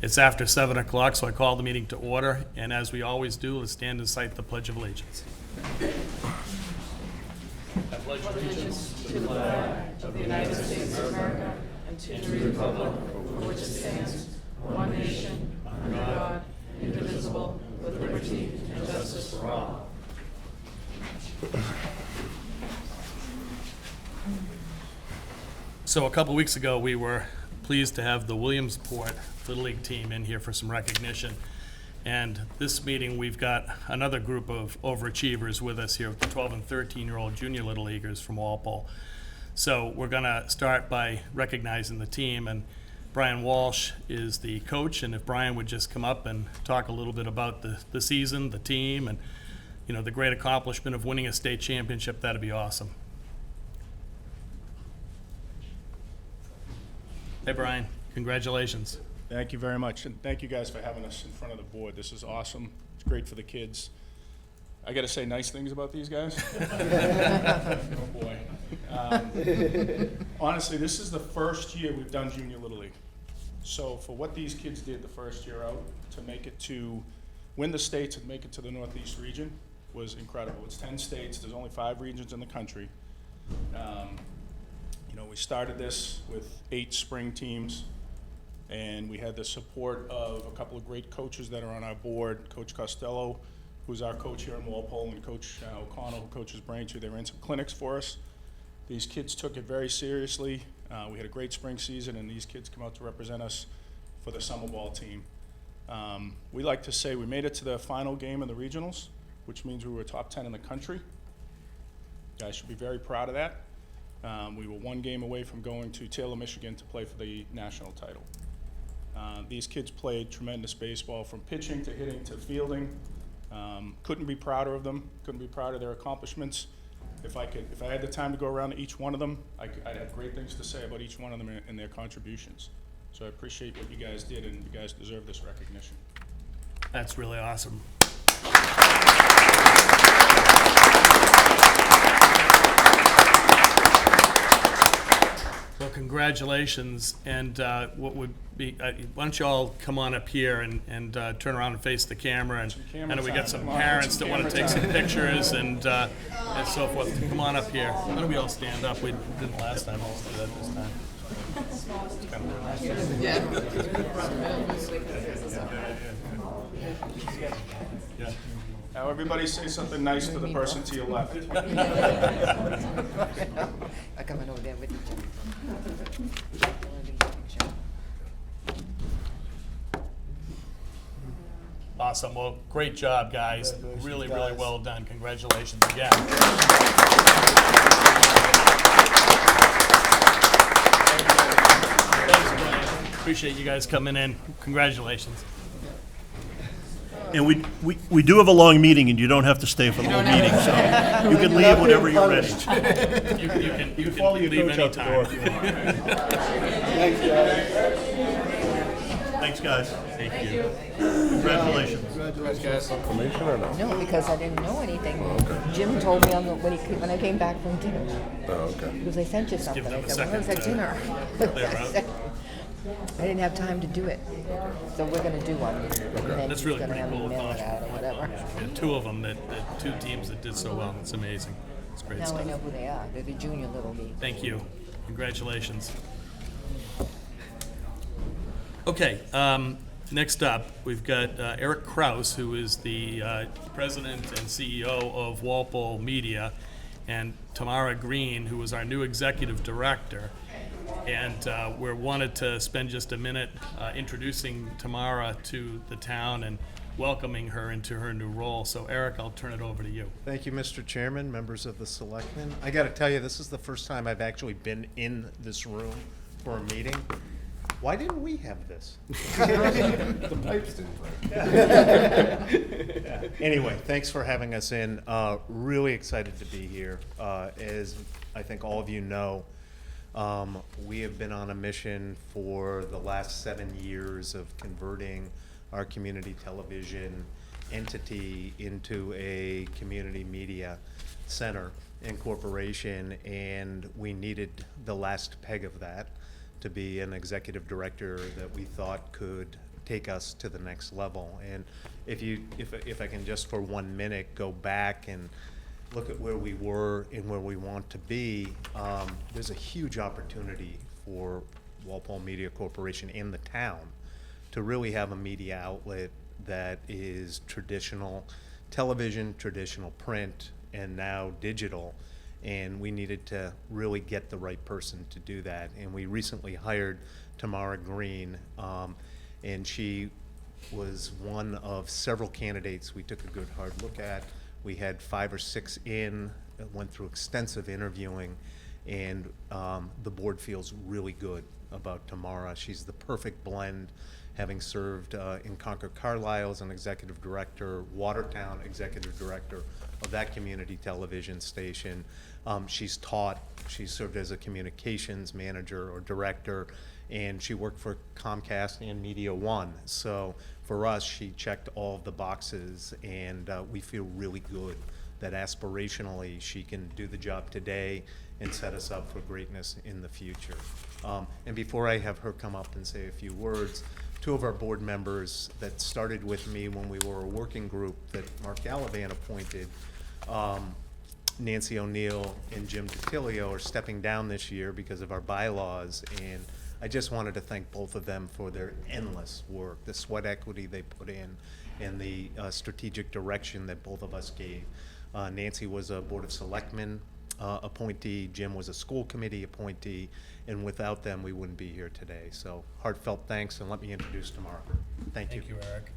It's after 7 o'clock, so I call the meeting to order. And as we always do, let's stand and cite the Pledge of Allegiance. I pledge allegiance to the flag of the United States of America and to the republic for which it stands, one nation, under God, indivisible, with liberty and justice for all. So a couple weeks ago, we were pleased to have the Williamsport Little League team in here for some recognition. And this meeting, we've got another group of overachievers with us here, the 12 and 13-year-old junior Little Leaguers from Walpole. So we're going to start by recognizing the team. And Brian Walsh is the coach. And if Brian would just come up and talk a little bit about the season, the team, and the great accomplishment of winning a state championship, that'd be awesome. Hey, Brian, congratulations. Thank you very much, and thank you guys for having us in front of the board. This is awesome. It's great for the kids. I got to say nice things about these guys. Oh, boy. Honestly, this is the first year we've done Junior Little League. So for what these kids did the first year out, to make it to win the states and make it to the Northeast region was incredible. It's 10 states. There's only 5 regions in the country. We started this with 8 spring teams, and we had the support of a couple of great coaches that are on our board. Coach Costello, who's our coach here in Walpole, and Coach O'Connell, who coaches Braintree. They ran some clinics for us. These kids took it very seriously. We had a great spring season, and these kids come out to represent us for the summer ball team. We like to say we made it to the final game of the regionals, which means we were top 10 in the country. You guys should be very proud of that. We were 1 game away from going to Taylor, Michigan to play for the national title. These kids played tremendous baseball, from pitching to hitting to fielding. Couldn't be prouder of them, couldn't be prouder of their accomplishments. If I had the time to go around to each one of them, I'd have great things to say about each one of them and their contributions. So I appreciate what you guys did, and you guys deserve this recognition. That's really awesome. Well, congratulations, and what would be, why don't you all come on up here and turn around and face the camera, and I know we got some parents that want to take some pictures and so forth. Come on up here. Why don't we all stand up? We didn't last time, let's do that this time. Yeah. Now everybody say something nice to the person to your left. I'm coming over there with you. Awesome. Well, great job, guys. Really, really well done. Congratulations again. Thanks, Brian. Appreciate you guys coming in. Congratulations. And we do have a long meeting, and you don't have to stay for the whole meeting, so you can leave whenever you're ready. You can leave anytime. Thanks, guys. Thanks, guys. Thank you. Congratulations. Information or no? No, because I didn't know anything. Jim told me when I came back from dinner. Oh, okay. Because I sent you something. give them I a said, when was second that to dinner? clear out. I didn't have time to do it. So we're going to do one. And then That's he's really gonna pretty have me cool mail it accomplishment. out or whatever. Yeah, 2 of them, the 2 teams that did so well. It's amazing. It's great Now stuff. I know who they are. They're the junior Little League. Thank you. Congratulations. Okay, next up, we've got Eric Kraus, who is the president and CEO of Walpole Media, and Tamara Green, who is our new executive director. And we wanted to spend just a minute introducing Tamara to the town and welcoming her into her new role. So Eric, I'll turn it over to you. Thank you, Mr. Chairman, members of the Selectmen. I got to tell you, this is the first time I've actually been in this room for a meeting. Why didn't we have this? The pipes didn't break. Anyway, thanks for having us in. Really excited to be here. As I think all of you know, we have been on a mission for the last 7 years of converting our community television entity into a community media center and corporation, and we needed the last peg of that to be an executive director that we thought could take us to the next level. And if I can just for 1 minute go back and look at where we were and where we want to be, there's a huge opportunity for Walpole Media Corporation and the town to really have a media outlet that is traditional television, traditional print, and now digital. And we needed to really get the right person to do that. And we recently hired Tamara Green, and she was one of several candidates we took a good hard look at. We had 5 or 6 went through extensive interviewing, and the board feels really good about Tamara. She's the perfect blend, having served in Concord Carlisle as an executive director, Watertown executive director of that community television station. She's taught, she's served as a communications manager or director, and she worked for Comcast and Media One. So for us, she checked all of the boxes, and we feel really good that aspirationally she can do the job today and set us up for greatness in the future. And before I have her come up and say a few words, 2 of our board members that started with me when we were a working group that Mark Gallivan appointed, Nancy O'Neill and Jim DiTilio, are stepping down this year because of our bylaws, and I just wanted to thank both of them for their endless work, the sweat equity they put in, and the strategic direction that both of us gave. Nancy was a Board of Selectmen appointee, Jim was a school committee appointee, and without them, we wouldn't be here today. So heartfelt thanks, and let me introduce Tamara. Thank you. Thank you, Eric.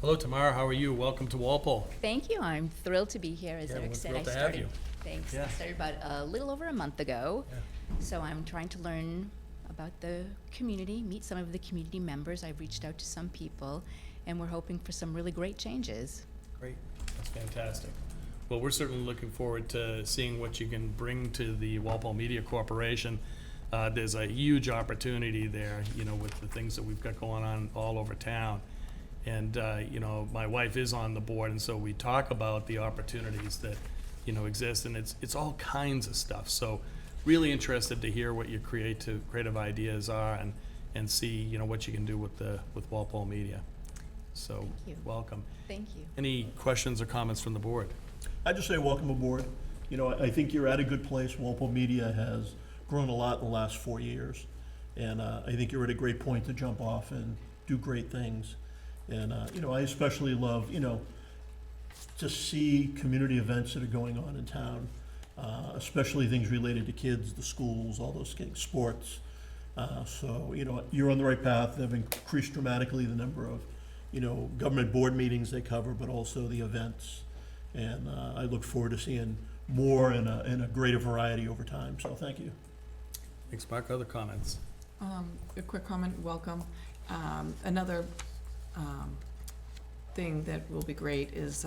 Hello, Tamara, how are you? Welcome to Walpole. Thank you. I'm thrilled to be here. As Yeah, Eric we're said, thrilled I to have started. you. Thanks. Yeah. I started about a little over a month ago. Yeah. So I'm trying to learn about the community, meet some of the community members. I've reached out to some people, and we're hoping for some really great changes. Great, that's fantastic. Well, we're certainly looking forward to seeing what you can bring to the Walpole Media Corporation. There's a huge opportunity there, you know, with the things that we've got going on all over town. And, you know, my wife is on the board, and so we talk about the opportunities that, you know, exist, and it's all kinds of stuff. So really interested to hear what your creative ideas are and see, you know, what you can do with Walpole Media. So, Thank you. welcome. Thank you. Any questions or comments from the board? I just say welcome aboard. You know, I think you're at a good place. Walpole Media has grown a lot in the last 4 years. And I think you're at a great point to jump off and do great things. And, you know, I especially love, you know, to see community events that are going on in town, especially things related to kids, the schools, all those things, sports. So, you know, you're on the right path. They've increased dramatically the number of, you know, government board meetings they cover, but also the events. And I look forward to seeing more in a greater variety over time. So thank you. Thanks, Mark. Other comments? A quick comment, welcome. Another thing that will be great is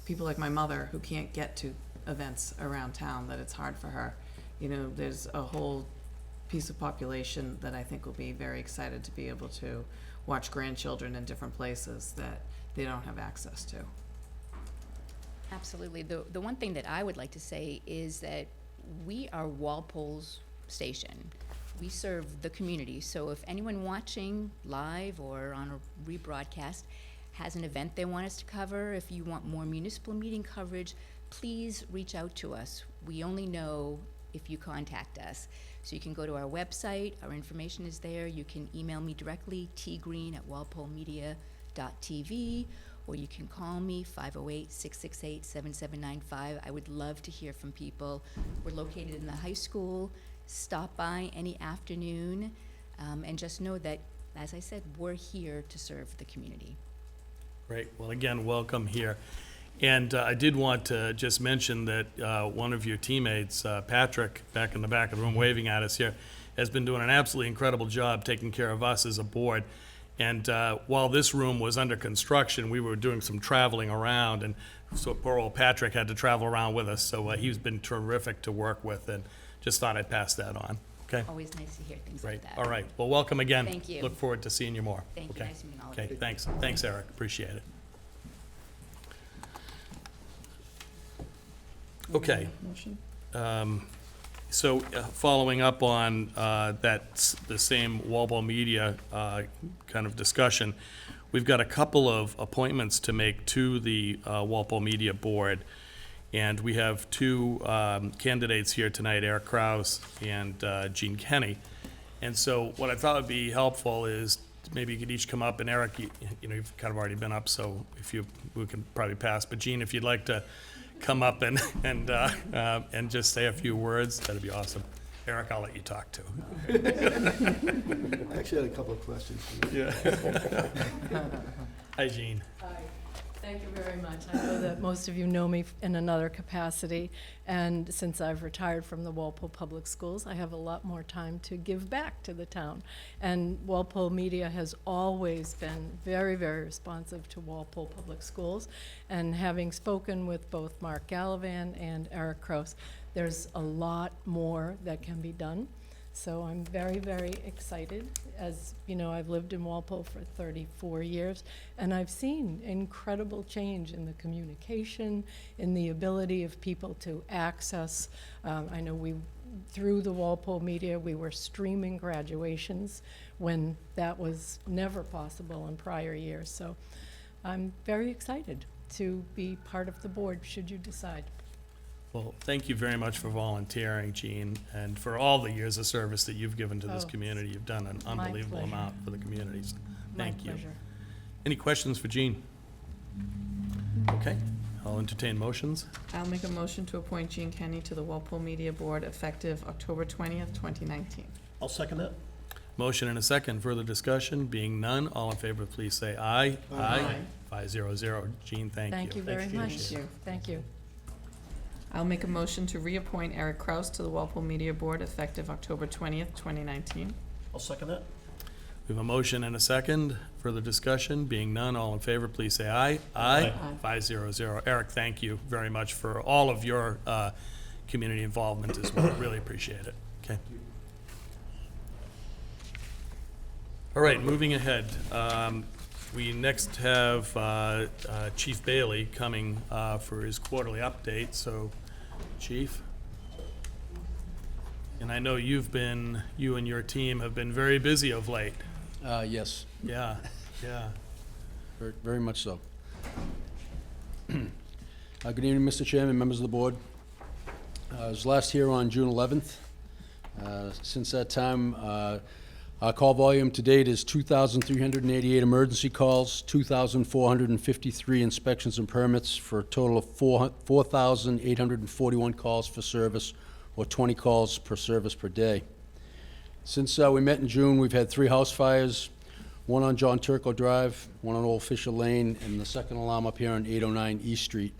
people like my mother who can't get to events around town, that it's hard for her. You know, there's a whole piece of population that I think will be very excited to be able to watch grandchildren in different places that they don't have access to. Absolutely. The one thing that I would like to say is that we are Walpole's station. We serve the community, so if anyone watching live or on a rebroadcast has an event they want us to cover, if you want more municipal meeting coverage, please reach out to us. We only know if you contact us. So you can go to our website, our information is there. You can email me directly, tgreen@walpolemedia.tv, or you can call me, 508-668-7795. I would love to hear from people. We're located in the high school. Stop by any afternoon, and just know that, as I said, we're here to serve the community. Great. Well, again, welcome here. And I did want to just mention that one of your teammates, Patrick, back in the back of the room waving at us here, has been doing an absolutely incredible job taking care of us as a board. And while this room was under construction, we were doing some traveling around, and so poor old Patrick had to travel around with us. So he's been terrific to work with, and just thought I'd pass that on. Okay? Always nice to hear things Great. like that. All right. Well, welcome again. Thank you. Look forward to seeing you more. Thank you. Okay. Nice meeting all of Okay, you. thanks. Thanks, Eric. Appreciate it. Okay. Motion? So, following up on the same Walpole Media kind of discussion, we've got a couple of appointments to make to the Walpole Media Board, and we have two candidates here tonight, Eric Kraus and Gene Kenny. And so what I thought would be helpful is maybe you could each come up, and Eric, you know, you've kind of already been up, so we can probably pass. But Gene, if you'd like to come up and just say a few words, that'd be awesome. Eric, I'll let you talk too. I actually had a couple of questions for you. Hi, Gene. Hi. Thank you very much. I know that most of you know me in another capacity, and since I've retired from the Walpole Public Schools, I have a lot more time to give back to the town. And Walpole Media has always been very, very responsive to Walpole Public Schools. And having spoken with both Mark Gallivan and Eric Kraus, there's a lot more that can be done. So I'm very, very excited. As you know, I've lived in Walpole for 34 years, and I've seen incredible change in the communication, in the ability of people to access. I know through the Walpole Media, we were streaming graduations when that was never possible in prior years. So I'm very excited to be part of the board, should you decide. Well, thank you very much for volunteering, Gene, and for all the years of service that you've given to this Oh, community. You've done an my unbelievable pleasure. amount for the communities. Thank you. My pleasure. Any questions for Gene? Okay, I'll entertain motions. I'll make a motion to appoint Gene Kenny to the Walpole Media Board effective October 20th, 2019. I'll second that. Motion and a second. Further discussion? Being none, all in favor, please say aye. Aye. 500. Gene, thank you. Thank you very much. Thank you. Thank you. I'll make a motion to reappoint Eric Kraus to the Walpole Media Board effective October 20th, 2019. I'll second that. We have a motion and a second. Further discussion? Being none, all in favor, please say aye. Aye. 500. Eric, thank you very much for all of your community involvement as well. Really appreciate it. Okay. All right, moving ahead. We next have Chief Bailey coming for his quarterly update. So, Chief? And I know you and your team have been very busy of late. Yes, Yeah, yeah. very much so. Good evening, Mr. Chairman, members of the board. I was last here on June 11th. Since that time, our call volume to date is 2,388 emergency calls, 2,453 inspections and permits, for a total of 4,841 calls for service, or 20 calls per service per day. Since we met in June, we've had 3 house fires, one on John Turco Drive, one on Old Fisher Lane, and the second alarm up here on 809 East Street.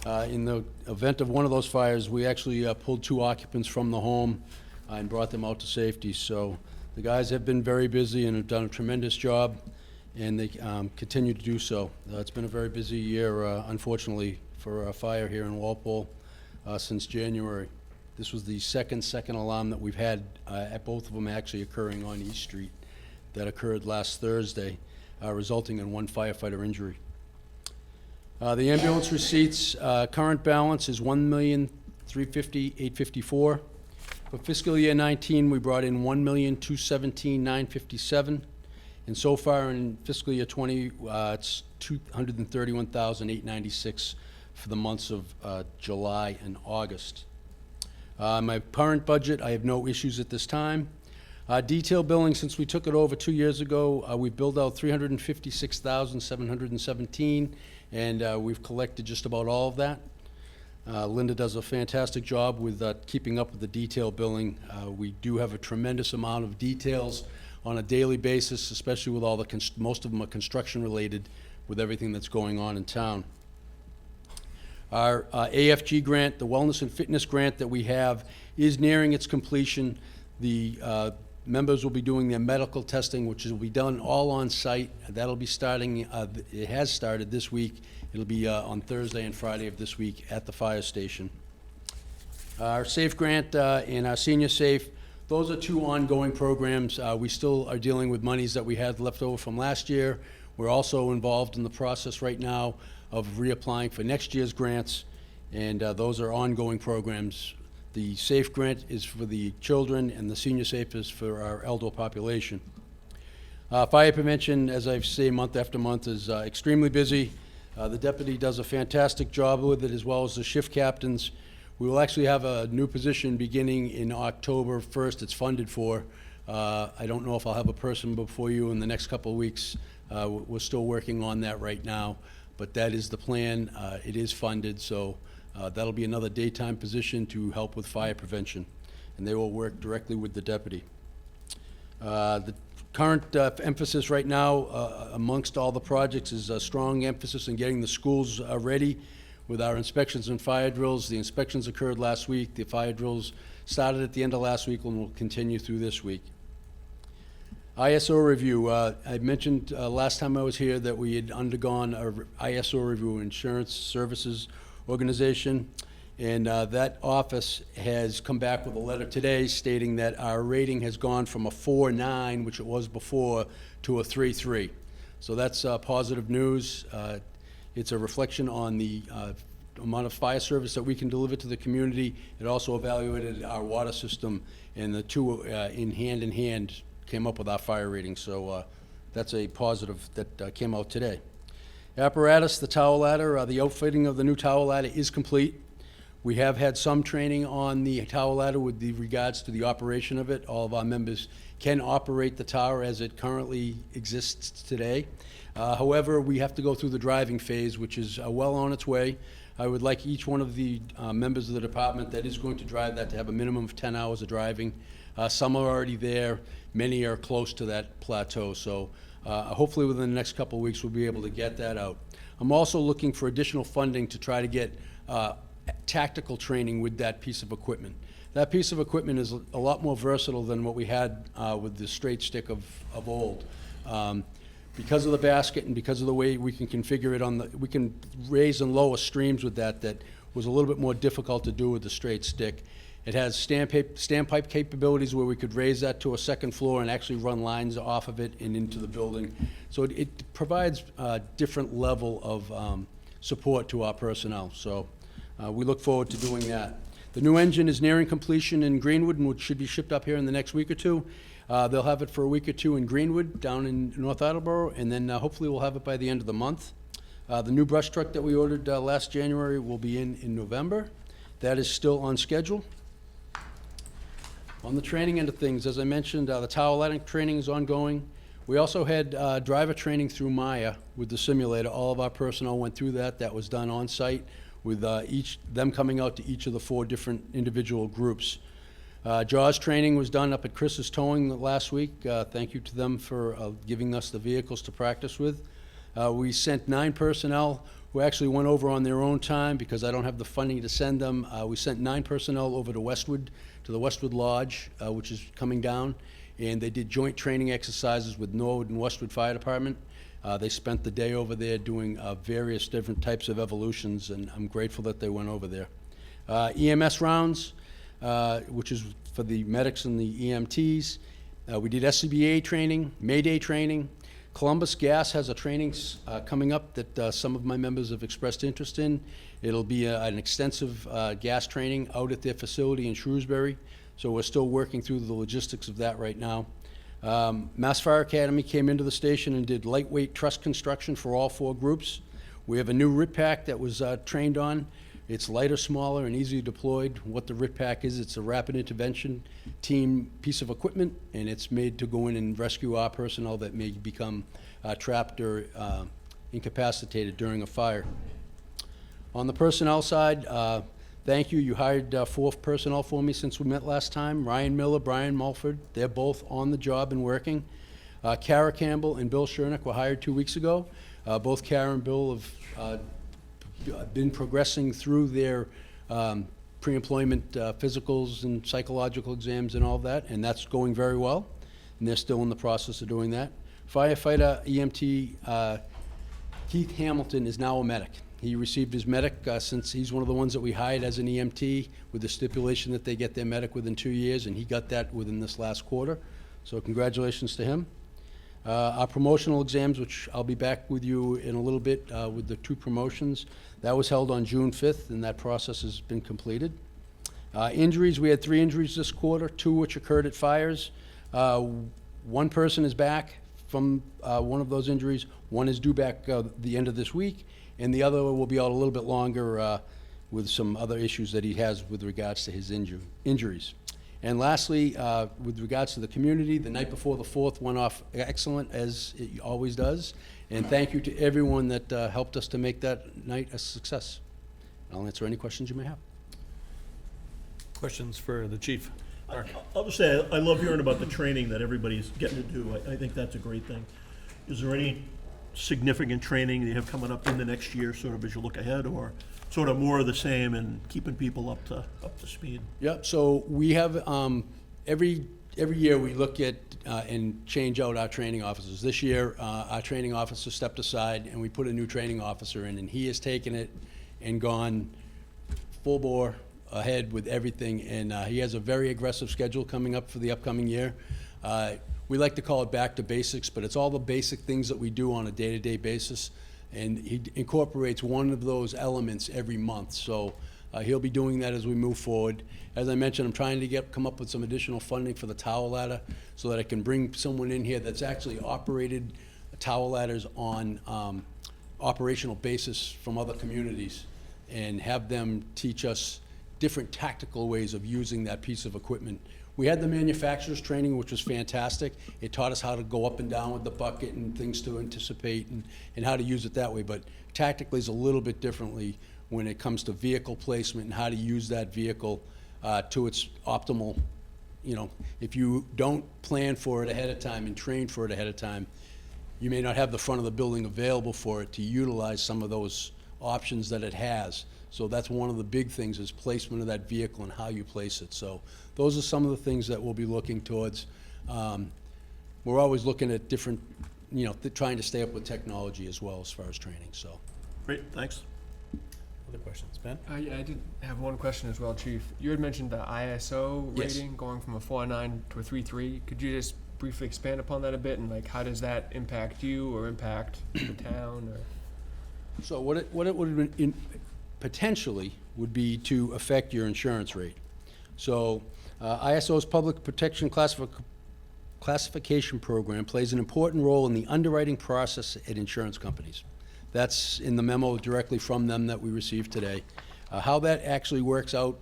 In the event of one of those fires, we actually pulled 2 occupants from the home and brought them out to safety. So the guys have been very busy and have done a tremendous job, and they continue to do so. It's been a very busy year, unfortunately, for a fire here in Walpole since January. This was the second alarm that we've had, at both of them actually occurring on East Street, that occurred last Thursday, resulting in 1 firefighter injury. The ambulance receipts, current balance is $1,350,854. For fiscal year 19, we brought in $1,217,957, and so far in fiscal year 20, it's $231,896 for the months of July and August. My current budget, I have no issues at this time. Detail billing, since we took it over 2 years ago, we billed out $356,717, and we've collected just about all of that. Linda does a fantastic job with keeping up with the detail billing. We do have a tremendous amount of details on a daily basis, especially with all the, most of them are construction related, with everything that's going on in town. Our AFG grant, the Wellness and Fitness grant that we have, is nearing its completion. The members will be doing their medical testing, which will be done all on site. That'll be starting, it has started this week. It'll be on Thursday and Friday of this week at the fire station. Our SAFE grant and our Senior SAFE, those are 2 ongoing programs. We still are dealing with monies that we had left over from last year. We're also involved in the process right now of reapplying for next year's grants, and those are ongoing programs The SAFE grant is for the children, and the senior SAFE is for our elder population. Fire prevention, as I say month after month, is extremely busy. The deputy does a fantastic job with it, as well as the shift captains. We will actually have a new position beginning in October 1st. It's funded for. I don't know if I'll have a person before you in the next couple of weeks. We're still working on that right now, but that is the plan. It is funded, so that'll be another daytime position to help with fire prevention, and they will work directly with the deputy. The current emphasis right now amongst all the projects is a strong emphasis in getting the schools ready with our inspections and fire drills. The inspections occurred last week. The fire drills started at the end of last week and will continue through this week. ISO review. I mentioned last time I was here that we had undergone a ISO review, Insurance Services Organization, and that office has come back with a letter today stating that our rating has gone from a 4.9, which it was before, to a 3.3. So that's positive news. It's a reflection on the amount of fire service that we can deliver to the community. It also evaluated our water system, and the two in hand came up with our fire rating. So that's a positive that came out today. Apparatus, the tower ladder, the outfitting of the new tower ladder is complete. We have had some training on the tower ladder with regards to the operation of it. All of our members can operate the tower as it currently exists today. However, we have to go through the driving phase, which is well on its way. I would like each one of the members of the department that is going to drive that to have a minimum of 10 hours of driving. Some are already there. Many are close to that plateau. So hopefully within the next couple of weeks, we'll be able to get that out. I'm also looking for additional funding to try to get tactical training with that piece of equipment. That piece of equipment is a lot more versatile than what we had with the straight stick of old. Because of the basket and because of the way we can configure it we can raise and lower streams with that was a little bit more difficult to do with the straight stick. It has standpipe capabilities where we could raise that to a second floor and actually run lines off of it and into the building. So it provides a different level of support to our personnel. So we look forward to doing that. The new engine is nearing completion in Greenwood and should be shipped up here in the next week or two. They'll have it for a week or two in Greenwood, down in North Attleboro, and then hopefully we'll have it by the end of the month. The new brush truck that we ordered last January will be in November. That is still on schedule. On the training end of things, as I mentioned, the tower lighting training is ongoing. We also had driver training through Maya with the simulator. All of our personnel went through that. That was done on site with them coming out to each of the 4 different individual groups. JAWS training was done up at Chris's Towing last week. Thank you to them for giving us the vehicles to practice with. We sent 9 personnel who actually went over on their own time because I don't have the funding to send them. We sent 9 personnel over to Westwood, to the Westwood Lodge, which is coming down, and they did joint training exercises with Norwood and Westwood Fire Department. They spent the day over there doing various different types of evolutions, and I'm grateful that they went over there. EMS rounds, which is for the medics and the EMTs. We did SCBA training, Mayday training. Columbus Gas has a training coming up that some of my members have expressed interest in. It'll be an extensive gas training out at their facility in Shrewsbury, so we're still working through the logistics of that right now. Mass Fire Academy came into the station and did lightweight truss construction for all 4 groups. We have a new RIT pack that was trained on. It's lighter, smaller, and easily deployed. What the RIT pack is, it's a rapid intervention team piece of equipment, and it's made to go in and rescue our personnel that may become trapped or incapacitated during a fire. On the personnel side, thank you. You hired 4 personnel for me since we met last time. Ryan Miller, Brian Mulford, they're both on the job and working. Kara Campbell and Bill Shernick were hired 2 weeks ago. Both Kara and Bill have been progressing through their pre-employment physicals and psychological exams and all of that, and that's going very well, and they're still in the process of doing that. Firefighter EMT Keith Hamilton is now a medic. He received his medic since he's one of the ones that we hired as an EMT with the stipulation that they get their medic within 2 years, and he got that within this last quarter. So congratulations to him. Our promotional exams, which I'll be back with you in a little bit with the 2 promotions, that was held on June 5th, and that process has been completed. Injuries, we had 3 injuries this quarter, 2 which occurred at fires. One person is back from one of those injuries. One is due back the end of this week, and the other will be out a little bit longer with some other issues that he has with regards to his injuries. And lastly, with regards to the community, the night before the 4th went off excellent, as it always does. And thank you to everyone that helped us to make that night a success. I'll answer any questions you may have. Questions for the chief? Mark? I'll just say, I love hearing about the training that everybody's getting to do. I think that's a great thing. Is there any significant training that you have coming up in the next year, sort of as you look ahead, or sort of more of the same and keeping people up to speed? Yep, so we have, every year we look at and change out our training officers. This year, our training officer stepped aside and we put a new training officer in, and he has taken it and gone full bore ahead with everything, and he has a very aggressive schedule coming up for the upcoming year. We like to call it back to basics, but it's all the basic things that we do on a day-to-day basis, and he incorporates one of those elements every month. So he'll be doing that as we move forward. As I mentioned, I'm trying to come up with some additional funding for the tower ladder so that I can bring someone in here that's actually operated tower ladders on operational basis from other communities and have them teach us different tactical ways of using that piece of equipment. We had the manufacturer's training, which was fantastic. It taught us how to go up and down with the bucket and things to anticipate and how to use it that way. But tactically is a little bit differently when it comes to vehicle placement and how to use that vehicle to its optimal. You know, if you don't plan for it ahead of time and train for it ahead of time, you may not have the front of the building available for it to utilize some of those options that it has. So that's one of the big things, is placement of that vehicle and how you place it. So those are some of the things that we'll be looking towards. We're always looking at different, trying to stay up with technology as well as far as training, so. Great, thanks. Other questions? Ben? Yeah, I did have one question as well, Chief. You had mentioned the ISO Yes. rating going from a 4.9 to a 3.3. Could you just briefly expand upon that a bit, and like how does that impact you or impact the town? Or So what it would potentially would be to affect your insurance rate. So ISO's Public Protection Classification Program plays an important role in the underwriting process at insurance companies. That's in the memo directly from them that we received today. How that actually works out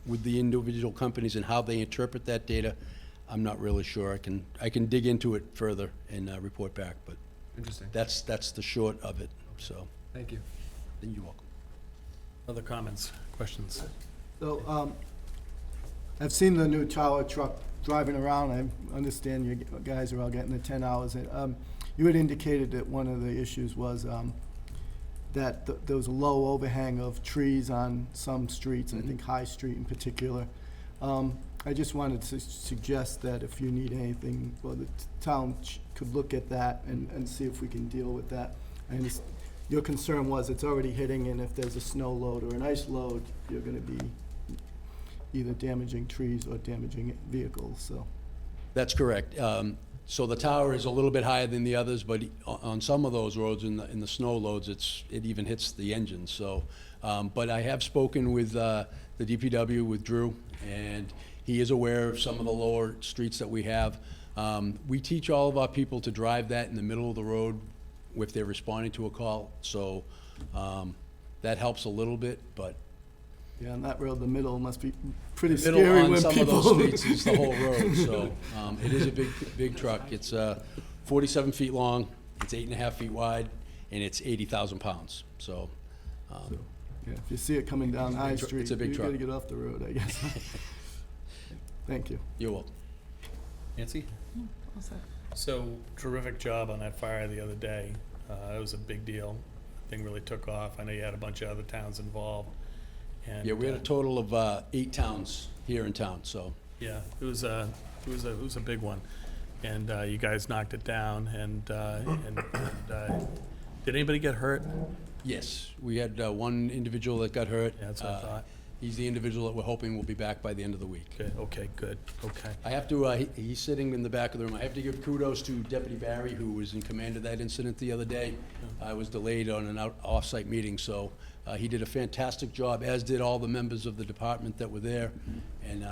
with the individual companies and how they interpret that data, I'm not really sure. I can dig into it further and report back, but interesting. that's the short of it, so. Thank you. You're welcome. Other comments, questions? So, I've seen the new tower truck driving around. I understand you guys are all getting the 10 hours. You had indicated that one of the issues was that there was a low overhang of trees on some streets, I think High Street in particular. I just wanted to suggest that if you need anything, well, the town could look at that and see if we can deal with that. And your concern was it's already hitting, and if there's a snow load or an ice load, you're gonna be either damaging trees or damaging vehicles, so. That's correct. So the tower is a little bit higher than the others, but on some of those roads in the snow loads, it even hits the engine. So, but I have spoken with the DPW, with Drew, and he is aware of some of the lower streets that we have. We teach all of our people to drive that in the middle of the road if they're responding to a call. So that helps a little bit, but. Yeah, on that road, the middle must be pretty The middle scary on when some people. of those streets is the whole road, so it is a big truck. It's 47 feet long, it's 8.5 feet wide, and it's 80,000 pounds, so. Yeah, if you see it coming down High Street, it's a big you truck. gotta get off the road, I guess. Thank you. You're welcome. Nancy? So terrific job on that fire the other day. It was a big deal. Thing really took off. I know you had a bunch of other towns involved. And, Yeah, we had a total of 8 towns here in town, so. Yeah, it was a big one, and you guys knocked it down. And did anybody get hurt? Yes, we had one individual that got hurt. Yeah, that's what I thought. He's the individual that we're hoping will be back by the end of the week. Okay, good, okay. I have to, he's sitting in the back of the room. I have to give kudos to Deputy Barry, who was in command of that incident the other day. I was delayed on an off-site meeting, so he did a fantastic job, as did all the members of the department that were there, and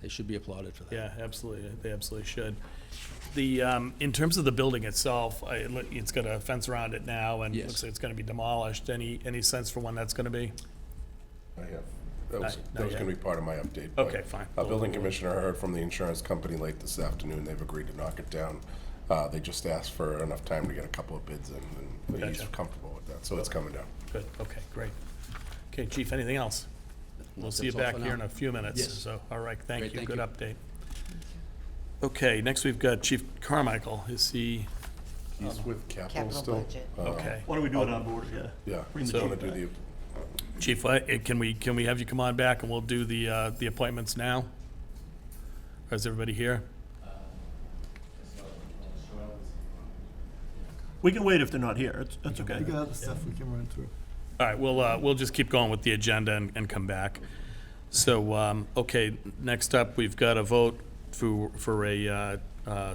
they should be applauded for that. Yeah, absolutely, they absolutely should. The, in terms of the building itself, it's got a fence around it now, and Yes. looks like it's gonna be demolished. Any sense for when that's gonna be? I have. That was Not gonna be yet. part of my update. but Okay, fine. Our building commissioner heard from the insurance company late this afternoon. They've agreed to knock it down. They just asked for enough time to get a couple of bids in, and he's Gotcha. comfortable with that, so it's coming down. Good, okay, great. Okay, Chief, anything else? We'll see you That's all back for here now. in a few minutes. Yes. So, all right, thank Great, you, thank good you. update. Okay, next we've got Chief Carmichael. Is he, He's with capital Capital still. budget. okay. Why don't we do it on board, yeah? Yeah, Bring the so I'm chief gonna do back. Chief, can we have you come on back and we'll do the appointments now? Or is everybody here? We can wait if they're not here, that's okay. We got other stuff we can run through. All right, we'll just keep going with the agenda and come back. So, okay, next up, we've got a vote for a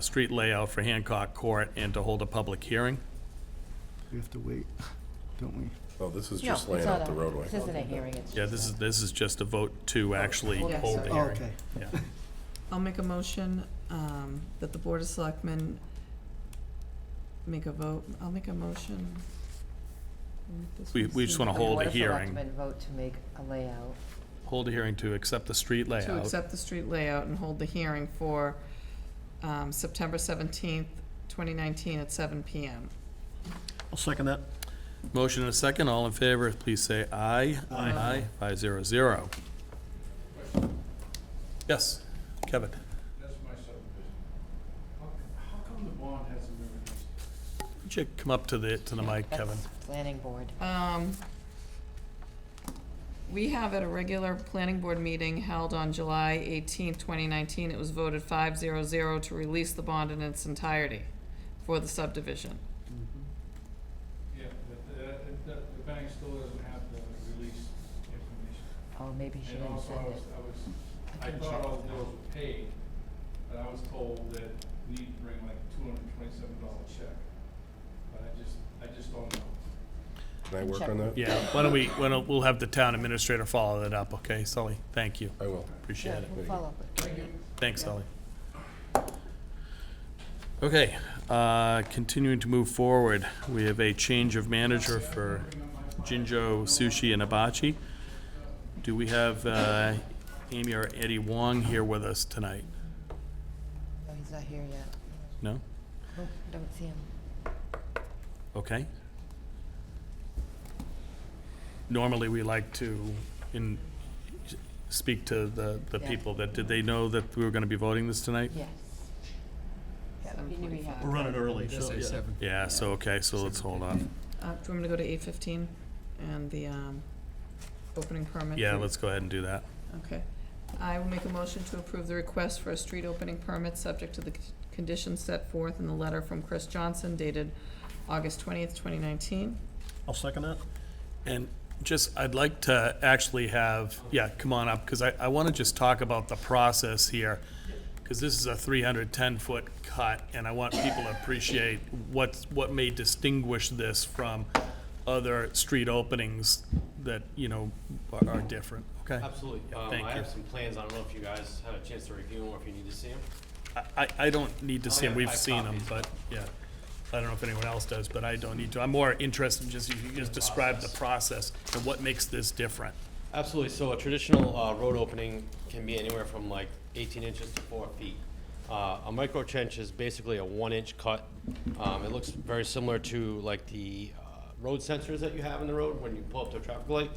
street layout for Hancock Court and to hold a public hearing. We have to wait, don't we? Oh, this is No, just it's laying not out the roadway. This isn't a hearing, it's Yeah, just this is just a vote to actually Yes. hold the Oh, hearing. okay. Yeah. I'll make a motion that the Board of Selectmen make a vote. I'll make a motion. We just want to hold Board a of hearing. Selectmen vote to make a layout. Hold a hearing to accept the street To layout. accept the street layout and hold the hearing for September 17th, 2019 at 7 PM. I'll second that. Motion and a second, all in favor, please say aye. Aye. 500. Yes, Kevin. That's my subdivision. How come the bond hasn't been released? Would you come up to the mic, Kevin? That's planning board. We have at a regular planning board meeting held on July 18th, 2019, it was voted 500 to release the bond in its entirety for the subdivision. Yeah, but the bank still doesn't have the release information. Oh, maybe she And didn't also, send it. I can thought check. all the bills were paid, but I was told that we need to bring like $227 check. But I just don't know. Can I work on that? Yeah, we'll have the town administrator follow that up, okay, Sully? Thank you, I will. appreciate Yeah, it. we'll follow up with it. Thanks, Sully. Okay, continuing to move forward, we have a change of manager for Jinjo Sushi and Hibachi. Do we have Amy or Eddie Wong here with us tonight? No, he's not here yet. No? Oh, don't see him. Okay. Normally, we like to speak to the Yeah. people that, did they know that we were gonna be voting this tonight? Yes. Yeah, he knew he had. We're running early, Just so, say yeah. 7. Yeah, so, okay, so let's hold off. Do you want me to go to 8:15 and the opening permit? Yeah, for- let's go ahead and do that. Okay. I will make a motion to approve the request for a street opening permit, subject to the conditions set forth in the letter from Chris Johnson dated August 20th, 2019. I'll second that. And just, I'd like to actually have, yeah, come on up, because I want to just talk about the process here, because this is a 310-foot cut, and I want people to appreciate what may distinguish this from other street openings that, you know, are different, okay? Absolutely. Yeah, thank I you. have some plans. I don't know if you guys had a chance to review them or if you need to see them. I don't need to see them, have we've 5 seen them, copies. but, yeah. I don't know if anyone else does, but I don't need to. I'm more interested in just, if you could just describe the process and what makes this different. Absolutely. So a traditional road opening can be anywhere from like 18 inches to 4 feet. A micro trench is basically a 1-inch cut. It looks very similar to like the road sensors that you have in the road when you pull up to a traffic light.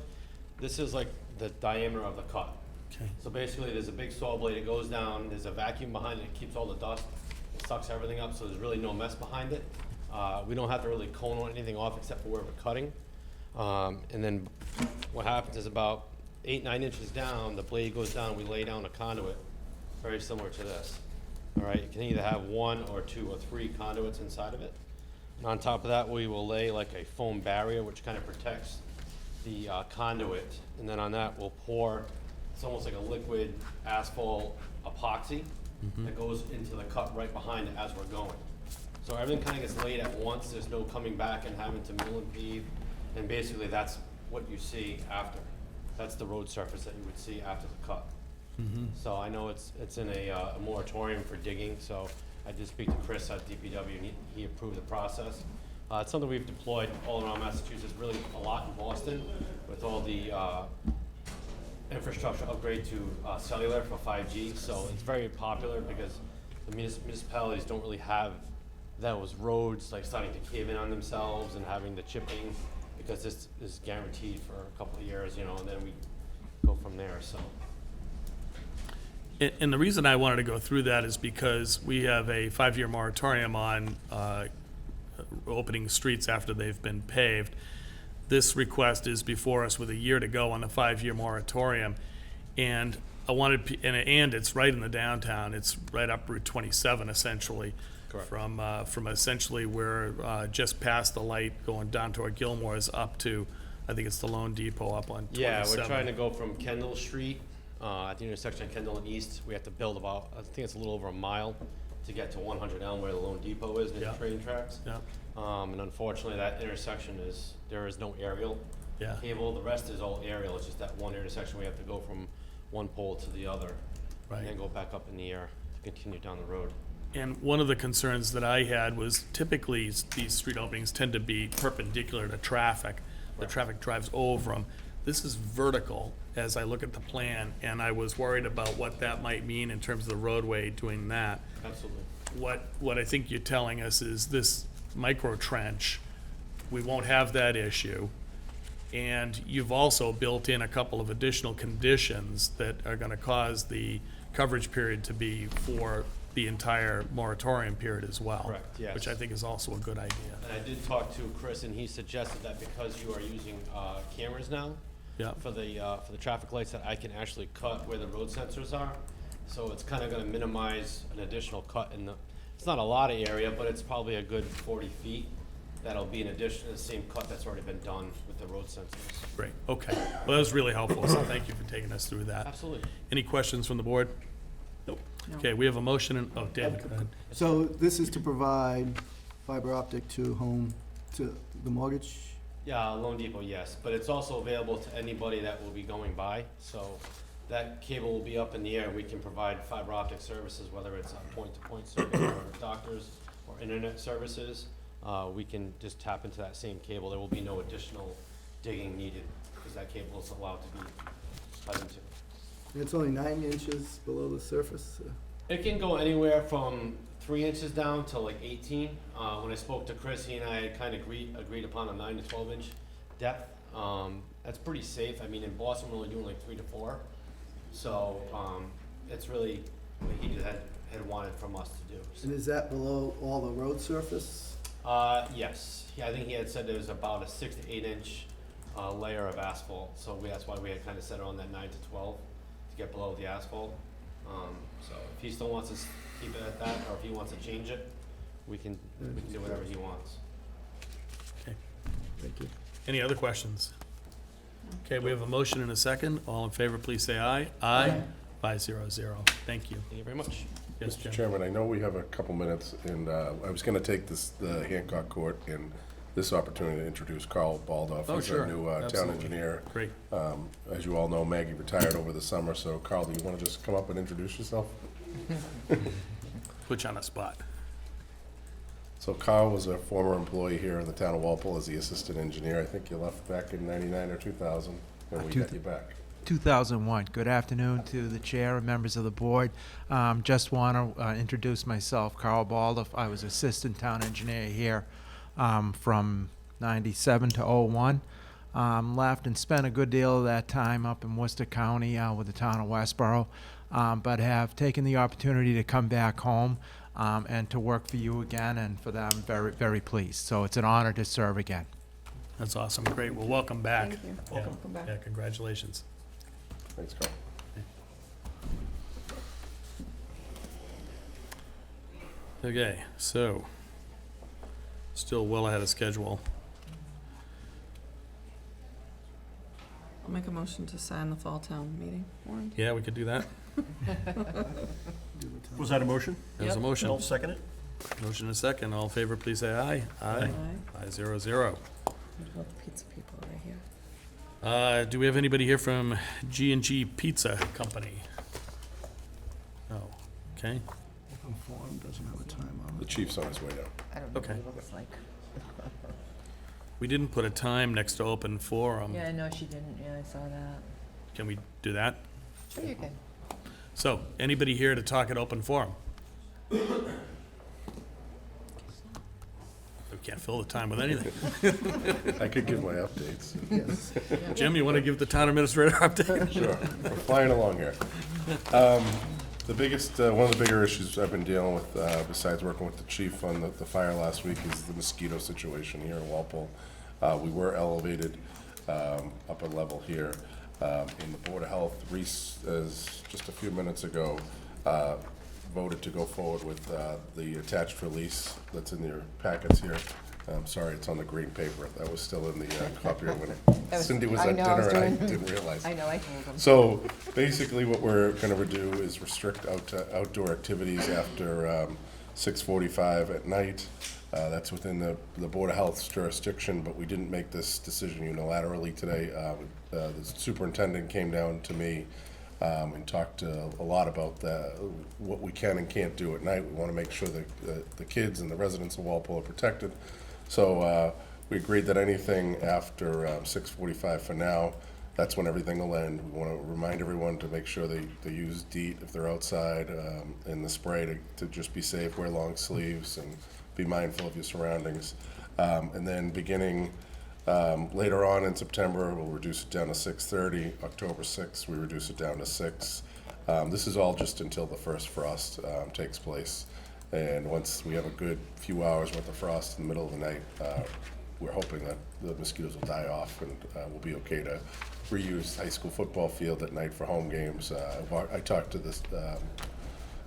This is like the diameter of the cut. Okay. So basically, there's a big saw blade, it goes down, there's a vacuum behind it, it keeps all the dust, it sucks everything up, so there's really no mess behind it. We don't have to really cone anything off except for where we're cutting. And then what happens is about 8-9 inches down, the blade goes down, we lay down a conduit, very similar to this. All right, you can either have 1 or 2 or 3 conduits inside of it. And on top of that, we will lay like a foam barrier, which kind of protects the conduit, and then on that, we'll pour, it's almost like a liquid asphalt epoxy that goes into the cut right behind it as we're going. So everything kind of gets laid at once, there's no coming back and having to mill and pave, and basically that's what you see after. That's the road surface that you would see after the cut. So I know it's in a moratorium for digging, so I did speak to Chris at DPW, and he approved the process. It's something we've deployed all around Massachusetts, really a lot in Boston, with all the infrastructure upgrade to cellular for 5G. So it's very popular because the municipalities don't really have those roads like starting to cave in on themselves and having the chipping, because this is guaranteed for a couple of years, you know, and then we go from there, so. And the reason I wanted to go through that is because we have a 5-year moratorium on opening streets after they've been paved. This request is before us with a year to go on the 5-year moratorium. And I wanted, and it's right in the downtown. It's right up Route 27, essentially. Correct. From essentially where, just past the light going down toward Gilmore's up to, I think it's the Lone Depot up on 27. Yeah, we're trying to go from Kendall Street, at the intersection of Kendall and East. We have to build about, I think it's a little over a mile to get to 100 Elm where the Lone Depot is, near Yeah. the train tracks. Yeah. And unfortunately, that intersection there is no aerial Yeah. cable. The rest is all aerial. It's just that one intersection we have to go from one pole to the other. Right. And then go back up in the air to continue down the road. And one of the concerns that I had was typically these street openings tend to be perpendicular to traffic. The traffic drives over them. This is vertical as I look at the plan, and I was worried about what that might mean in terms of the roadway doing that. Absolutely. What I think you're telling us is this micro trench, we won't have that issue. And you've also built in a couple of additional conditions that are gonna cause the coverage period to be for the entire moratorium period as well. Correct, yes. Which I think is also a good idea. And I did talk to Chris, and he suggested that because you are using cameras now Yeah. for the traffic lights, that I can actually cut where the road sensors are. So it's kind of going to minimize an additional cut in the. It's not a lot of area, but it's probably a good 40 feet. That'll be in addition to the same cut that's already been done with the road sensors. Great, okay. Well, that was really helpful, so thank you for taking us through that. Absolutely. Any questions from the board? Nope. Okay, we have a motion and, oh, David, go ahead. So this is to provide fiber optic to the mortgage? Yeah, Lone Depot, yes, but it's also available to anybody that will be going by. So that cable will be up in the air. We can provide fiber optic services, whether it's a point-to-point service or doctors or internet services. We can just tap into that same cable. There will be no additional digging needed because that cable is allowed to be cut into. It's only 9 inches below the surface? It can go anywhere from 3 inches down to like 18. When I spoke to Chris, he and I had kind of agreed upon a 9 to 12 inch depth. That's pretty safe. I mean, in Boston, we're only doing like 3 to 4. So it's really what he had wanted from us to do. So. And is that below all the road surface? Yes. Yeah, I think he had said there was about a 6 to 8 inch layer of asphalt. So that's why we had kind of set it on that 9 to 12 to get below the asphalt. So if he still wants to keep it at that, or if he wants to change it, we can do whatever he wants. Okay. Thank you. Any other questions? Okay, we have a motion and a second. All in favor, please say aye. Aye. 5-0-0. Thank you. Thank you very much. Yes, Mr. Jim? Chairman, I know we have a couple minutes, and I was gonna take the Hancock Court and this opportunity to introduce Carl Baldoff. Oh, He's sure. our new town Absolutely. engineer. Great. As you all know, Maggie retired over the summer, so Carl, do you wanna just come up and introduce yourself? Put you on the spot. So Carl was a former employee here in the town of Walpole as the assistant engineer. I think you left back in 99 or 2000, and we got you back. 2001. Good afternoon to the chair and members of the board. Just want to introduce myself, Carl Baldoff. I was assistant town engineer here from 97 to 01. Left and spent a good deal of that time up in Worcester County with the town of Westboro, but have taken the opportunity to come back home and to work for you again, and for that I'm very, very pleased. So it's an honor to serve again. That's awesome. Great. Well, welcome back. Thank you. Yeah. Welcome back. Yeah, congratulations. Thanks, Carl. Okay, so, still well ahead of schedule. I'll make a motion to sign the fall town meeting warrant. Yeah, we could do that. Was that a motion? There's a motion. I'll second it. Motion and a second. All in favor, please say aye. Aye. Aye. 5-0-0. What about the pizza people right here? Do we have anybody here from G&G Pizza Company? No. Okay. Open forum doesn't have a time on The it. chief's on his way down. I don't know Okay. what it looks like. We didn't put a time next to open forum. Yeah, no, she didn't. Yeah, I saw that. Can we do that? Sure you can. So, anybody here to talk at open forum? We can't fill the time with anything. I could give my updates. Yes. Jim, you want to give the town administrator update? Sure, we're flying along here. The biggest, one of the bigger issues I've been dealing with, besides working with the chief on the fire last week, is the mosquito situation here in Walpole. We were elevated up a level here. In the Board of Health, Reese, as just a few minutes ago, voted to go forward with the attached release that's in your packets here. I'm sorry, it's on the green paper. That was still in the copier when Cindy was at dinner and I didn't realize. I know, I told him. So basically what we're gonna do is restrict outdoor activities after 6:45 at night. That's within the Board of Health's jurisdiction, but we didn't make this decision unilaterally today. The superintendent came down to me and talked a lot about what we can and can't do at night. We want to make sure that the kids and the residents of Walpole are protected. So we agreed that anything after 6:45 for now, that's when everything will end. We want to remind everyone to make sure they use DEET if they're outside in the spray to just be safe, wear long sleeves, and be mindful of your surroundings. And then beginning later on in September, we'll reduce it down to 6:30. October 6th, we reduce it down to 6. This is all just until the first frost takes place. And once we have a good few hours worth of frost in the middle of the night, we're hoping that the mosquitoes will die off and we'll be okay to reuse high school football field at night for home games. I talked to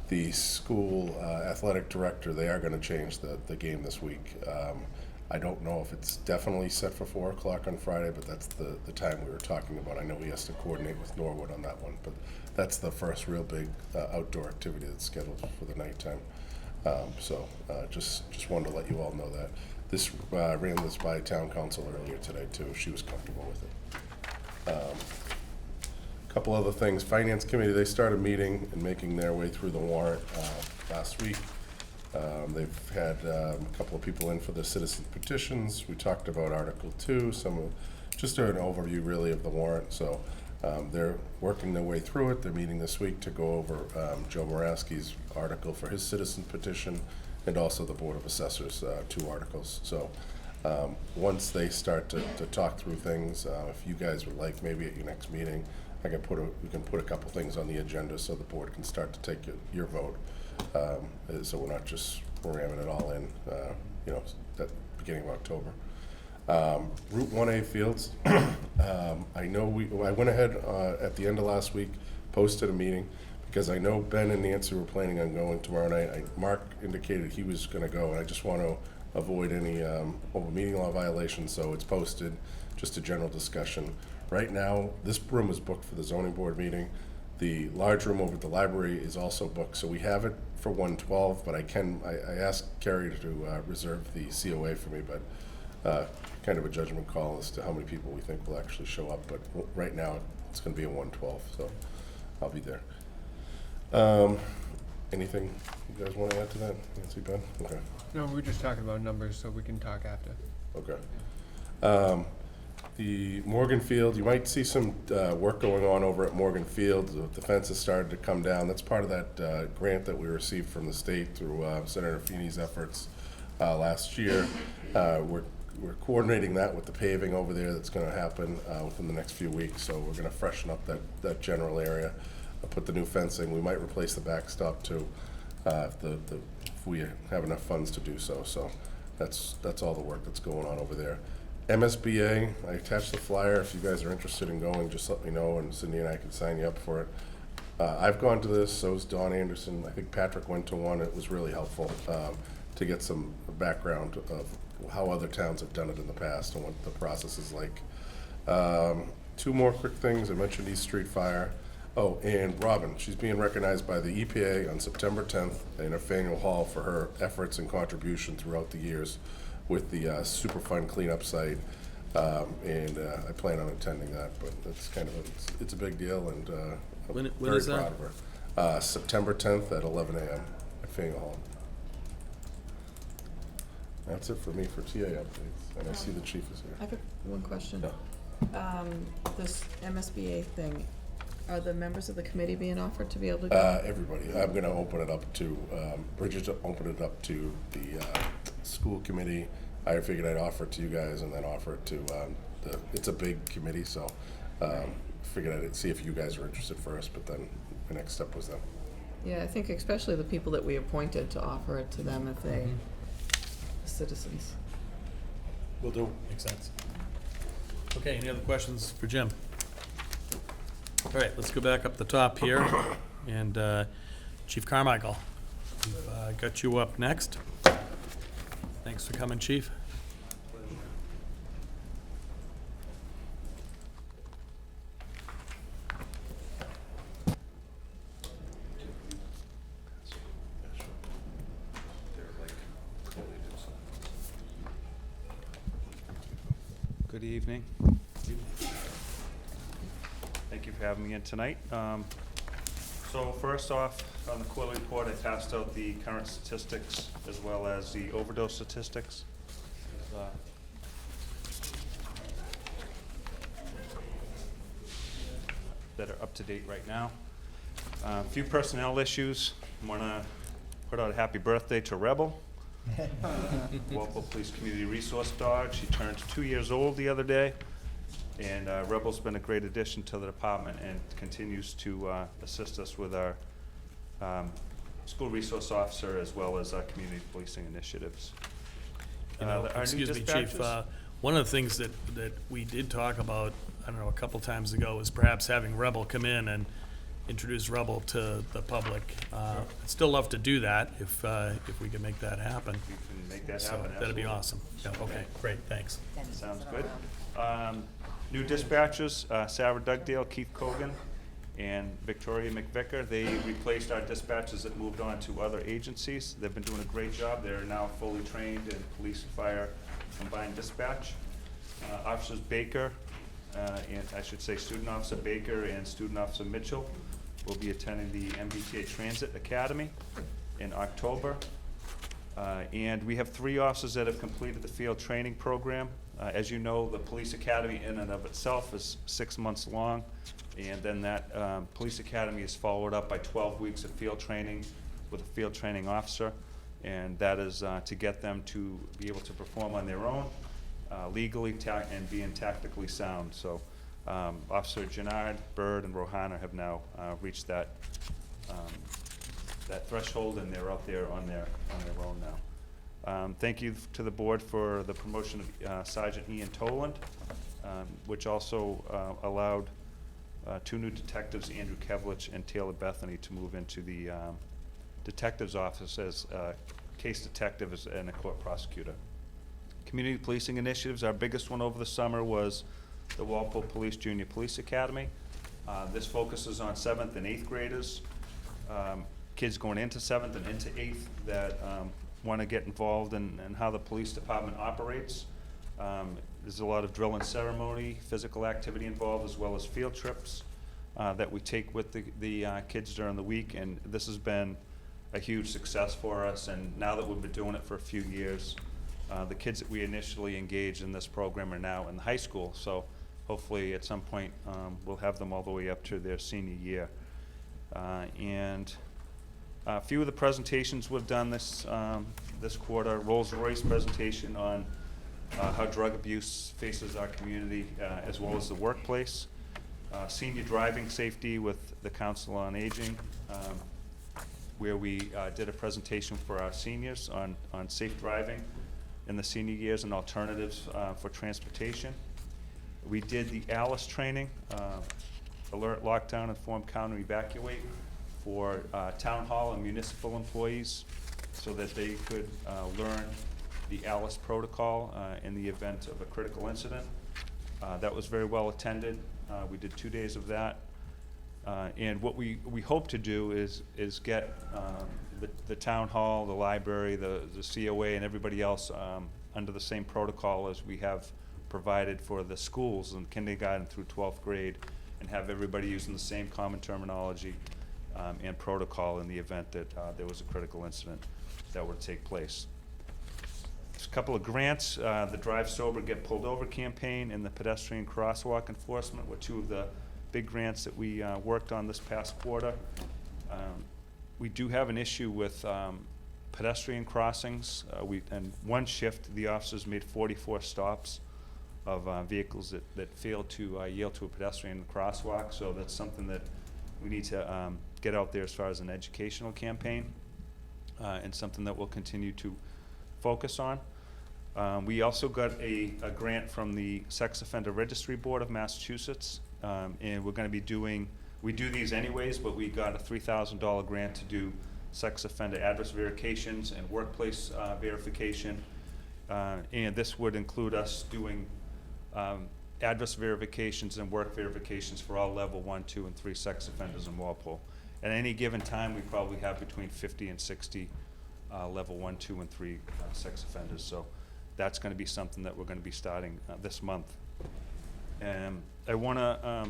the school athletic director. They are going to change the game this week. I don't know if it's definitely set for 4 o'clock on Friday, but that's the time we were talking about. I know he has to coordinate with Norwood on that one, but that's the first real big outdoor activity that's scheduled for the nighttime. So just wanted to let you all know that. This ran this by town council earlier today too. She was comfortable with it. Couple other things. Finance committee, they started meeting and making their way through the warrant last week. They've had a couple of people in for the citizen petitions. We talked about Article 2, just an overview really of the warrant. So they're working their way through it. They're meeting this week to go over Joe Moraski's article for his citizen petition and also the Board of Assessors 2 articles. So once they start to talk through things, if you guys would like, maybe at your next meeting, we can put a couple things on the agenda so the board can start to take your vote. So we're not just ramming it all in, at beginning of October. Route 1A fields. I know I went ahead at the end of last week, posted a meeting because I know Ben and Nancy were planning on going tomorrow night. Mark indicated he was going to go, and I just want to avoid any open meeting law violations, so it's posted, just a general discussion. Right now, this room is booked for the zoning board meeting. The large room over at the library is also booked, so we have it for 1:12, but I asked Carrie to reserve the COA for me, but kind of a judgment call as to how many people we think will actually show up, but right now it's going to be a 1:12, so I'll be there. Anything you guys want to add to that, Nancy, Ben? Okay. No, we're just talking about numbers, so we can talk after. Okay. The Morgan Field, you might see some work going on over at Morgan Field. The fence has started to come down. That's part of that grant that we received from the state through Senator Feeney's efforts last year. We're coordinating that with the paving over there that's going to happen within the next few weeks. So we're going to freshen up that general area, put the new fencing. We might replace the backstop too if we have enough funds to do so. So that's all the work that's going on over there. MSBA, I attached the flyer. If you guys are interested in going, just let me know, and Cindy and I can sign you up for it. I've gone to this, so is Dawn Anderson. I think Patrick went to one. It was really helpful to get some background of how other towns have done it in the past and what the process is like. Two more quick things. I mentioned East Street Fire. Oh, and Robin, she's being recognized by the EPA on September 10th in a Faneuil Hall for her efforts and contribution throughout the years with the Superfund cleanup site. And I plan on attending that, but it's kind of it's a big deal, and When I'm when very is that? proud of her. September 10th at 11 a.m. at Faneuil Hall. That's it for me for TA updates, and I see the chief is I here. have one question. Yeah. This MSBA thing, are the members of the committee being offered to be able to go? Everybody. I'm going to open it up to, Bridget opened it up to the school committee. I figured I'd offer it to you guys and then offer it to, it's a big committee, so figured I'd see if you guys are interested first, but then the next step was them. Yeah, I think especially the people that we appointed to offer it to them if they, the citizens. Will do. Makes sense. Okay, any other questions for Jim? All right, let's go back up the top here, and Chief Carmichael, we've got you up next. Thanks for coming, Chief. Good evening. Thank you for having me in tonight. So first off, on the quarterly report, I passed out the current statistics as well as the overdose statistics. That are up to date right now. A few personnel issues. I want to put out a happy birthday to Rebel. Walpole Police Community Resource Dog. She turned 2 years old the other day, and Rebel's been a great addition to the department and continues to assist us with our school resource officer as well as our community policing initiatives. You know, Our new excuse me, Chief, dispatchers- one of the things that we did talk about, I don't know, a couple times ago, was perhaps having Rebel come in and introduce Rebel to the public. I'd still love to do that if we can make that happen. We can make that So happen, that'd be absolutely. awesome. Yeah, okay, great, thanks. Sounds good. New dispatchers, Sarah Dugdale, Keith Cogan, and Victoria McVicker. They replaced our dispatchers that moved on to other agencies. They've been doing a great job. They're now fully trained in police and fire combined dispatch. Officers Baker, and I should say Student Officer Baker and Student Officer Mitchell will be attending the MBTA Transit Academy in October. And we have 3 officers that have completed the field training program. As you know, the police academy in and of itself is 6 months long, and then that police academy is followed up by 12 weeks of field training with a field training officer, and that is to get them to be able to perform on their own, legally and being tactically sound. So Officer Gennard, Bird, and Rohana have now reached that that threshold, and they're out there on their own now. Thank you to the board for the promotion of Sergeant Ian Toland, which also allowed 2 new detectives, Andrew Kevlich and Taylor Bethany, to move into the detective's office as case detective and a court prosecutor. Community policing initiatives, our biggest one over the summer was the Walpole Police Junior Police Academy. This focuses on 7th and 8th graders, kids going into 7th and into 8th that want to get involved in how the police department operates. There's a lot of drill and ceremony, physical activity involved, as well as field trips that we take with the kids during the week, and this has been a huge success for us. And now that we've been doing it for a few years, the kids that we initially engaged in this program are now in high school, so hopefully at some point we'll have them all the way up to their senior year. And a few of the presentations we've done this quarter: Rolls-Royce presentation on how drug abuse faces our community as well as the workplace. Senior driving safety with the Council on Aging, where we did a presentation for our seniors on safe driving in the senior years and alternatives for transportation. We did the ALICE training, Alert, Lockdown, Inform, Counter, Evacuate, for town hall and municipal employees so that they could learn the ALICE protocol in the event of a critical incident. That was very well attended. We did 2 days of that. And what we hope to do is get the town hall, the library, the COA, and everybody else under the same protocol as we have provided for the schools in kindergarten through 12th grade, and have everybody using the same common terminology and protocol in the event that there was a critical incident that would take place. There's a couple of grants. The Drive Sober, Get Pulled Over campaign and the pedestrian crosswalk enforcement were two of the big grants that we worked on this past quarter. We do have an issue with pedestrian crossings. And one shift, the officers made 44 stops of vehicles that failed to yield to a pedestrian crosswalk. So that's something that we need to get out there as far as an educational campaign, and something that we'll continue to focus on. We also got a grant from the Sex Offender Registry Board of Massachusetts, and we're going to be doing, we do these anyways, but we got a $3,000 grant to do sex offender address verifications and workplace verification. And this would include us doing address verifications and work verifications for all level 1, 2, and 3 sex offenders in Walpole. At any given time, we probably have between 50 and 60 level 1, 2, and 3 sex offenders. So that's going to be something that we're going to be starting this month. And I want to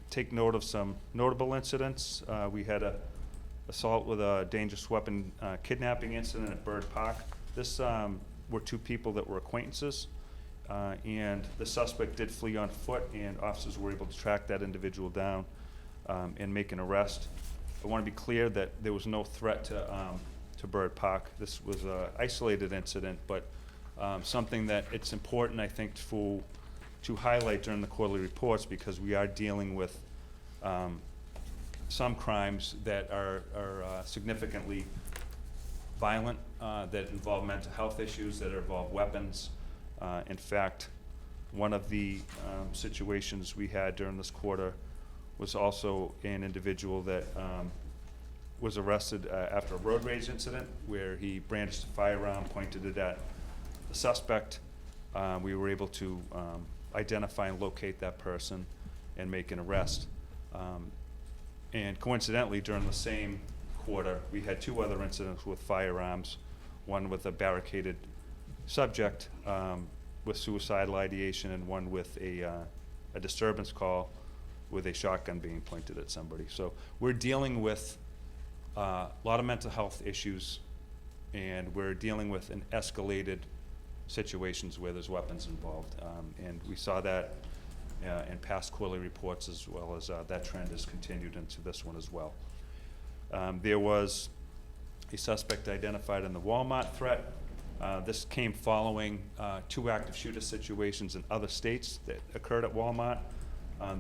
take note of some notable incidents. We had a assault with a dangerous weapon kidnapping incident at Bird Park. This were two people that were acquaintances, and the suspect did flee on foot, and officers were able to track that individual down and make an arrest. I want to be clear that there was no threat to Bird Park. This was an isolated incident, but something that it's important, I think, to highlight during the quarterly reports, because we are dealing with some crimes that are significantly violent, that involve mental health issues, that involve weapons. In fact, one of the situations we had during this quarter was also an individual that was arrested after a road rage incident where he brandished a firearm, pointed it at the suspect. We were able to identify and locate that person and make an arrest. And coincidentally, during the same quarter, we had two other incidents with firearms, one with a barricaded subject with suicidal ideation, and one with a disturbance call with a shotgun being pointed at somebody. So we're dealing with a lot of mental health issues, and we're dealing with an escalated situations where there's weapons involved. And we saw that in past quarterly reports, as well as that trend has continued into this one as well. There was a suspect identified in the Walmart threat. This came following two active shooter situations in other states that occurred at Walmart.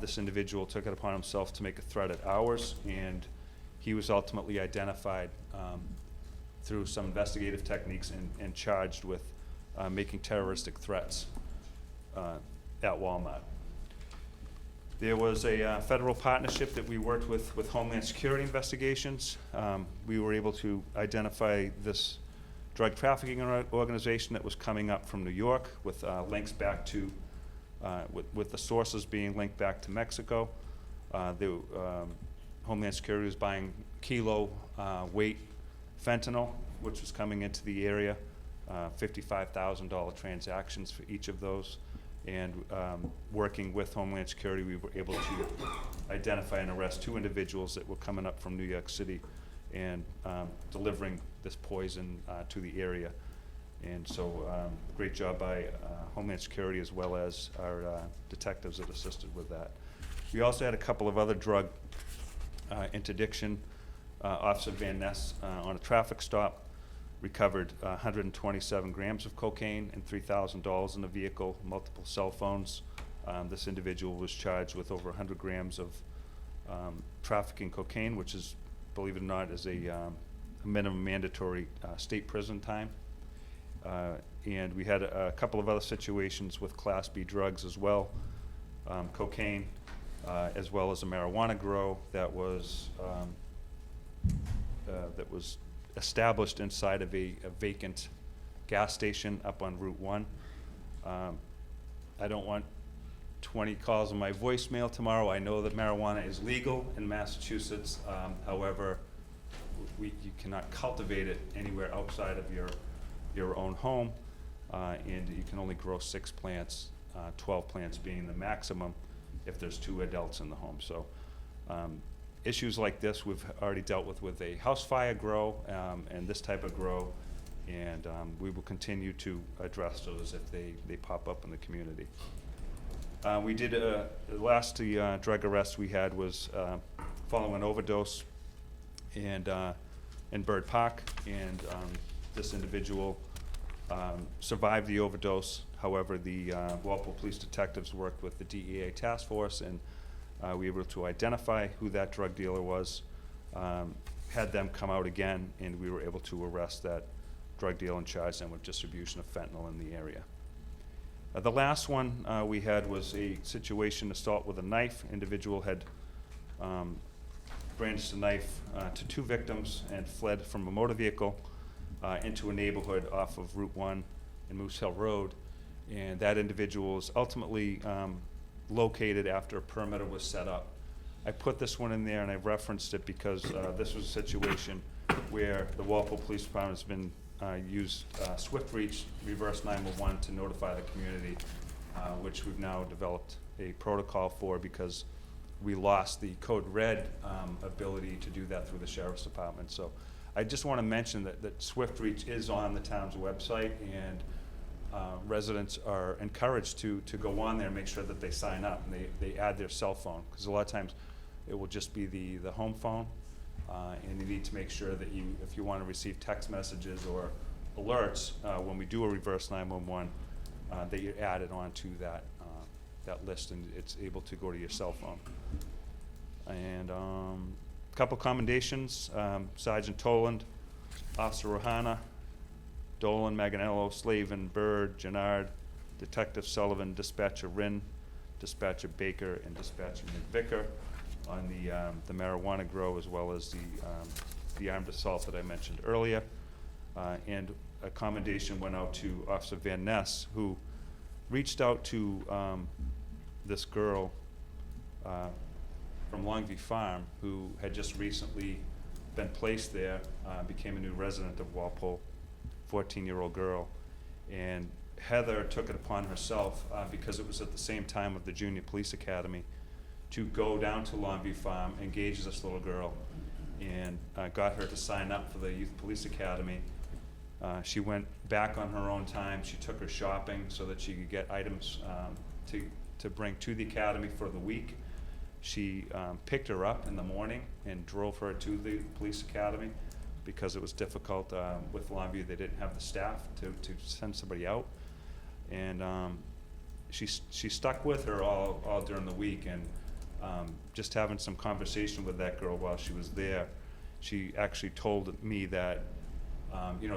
This individual took it upon himself to make a threat at ours, and he was ultimately identified through some investigative techniques and charged with making terroristic threats at Walmart. There was a federal partnership that we worked with Homeland Security investigations. We were able to identify this drug trafficking organization that was coming up from New York with links back to, with the sources being linked back to Mexico. Homeland Security was buying kilo weight fentanyl, which was coming into the area, $55,000 transactions for each of those. And working with Homeland Security, we were able to identify and arrest two individuals that were coming up from New York City and delivering this poison to the area. And so great job by Homeland Security, as well as our detectives that assisted with that. We also had a couple of other drug interdiction. Officer Van Ness on a traffic stop recovered 127 grams of cocaine and $3,000 in the vehicle, multiple cell phones. This individual was charged with over 100 grams of trafficking cocaine, which is, believe it or not, is a minimum mandatory state prison time. And we had a couple of other situations with Class B drugs as well, cocaine, as well as a marijuana grow that was established inside of a vacant gas station up on Route 1. I don't want 20 calls on my voicemail tomorrow. I know that marijuana is legal in Massachusetts. However, you cannot cultivate it anywhere outside of your own home, and you can only grow 6 plants, 12 plants being the maximum if there's 2 adults in the home. So issues like this we've already dealt with a house fire grow and this type of grow, and we will continue to address those if they pop up in the community. We did, the last drug arrest we had was following an overdose and in Bird Park, and this individual survived the overdose. However, the Walpole police detectives worked with the DEA task force, and we were able to identify who that drug dealer was, had them come out again, and we were able to arrest that drug dealer and charge them with distribution of fentanyl in the area. The last one we had was a situation, assault with a knife. Individual had brandished a knife to 2 victims and fled from a motor vehicle into a neighborhood off of Route 1 and Moose Hill Road. And that individual was ultimately located after a perimeter was set up. I put this one in there and I referenced it because this was a situation where the Walpole Police Department has been used Swift Reach, reverse 911 to notify the community, which we've now developed a protocol for because we lost the code red ability to do that through the Sheriff's Department. So I just want to mention that Swift Reach is on the town's website, and residents are encouraged to go on there and make sure that they sign up and they add their cell phone, because a lot of times it will just be the home phone, and you need to make sure that if you want to receive text messages or alerts when we do a reverse 911, that you add it onto that list and it's able to go to your cell phone. And a couple commendations: Sergeant Toland, Officer Rohana, Dolan, Maganello, Slavin, Bird, Gennard, Detective Sullivan, Dispatcher Wren, Dispatcher Baker, and Dispatcher McVicker on the marijuana grow, as well as the armed assault that I mentioned earlier. And a commendation went out to Officer Van Ness, who reached out to this girl from Longview Farm, who had just recently been placed there, became a new resident of Walpole, 14-year-old girl. And Heather took it upon herself, because it was at the same time of the Junior Police Academy, to go down to Longview Farm, engage this little girl, and got her to sign up for the Youth Police Academy. She went back on her own time. She took her shopping so that she could get items to bring to the academy for the week. She picked her up in the morning and drove her to the police academy, because it was difficult with Longview. They didn't have the staff to send somebody out. And she stuck with her all during the week, and just having some conversation with that girl while she was there, she actually told me that,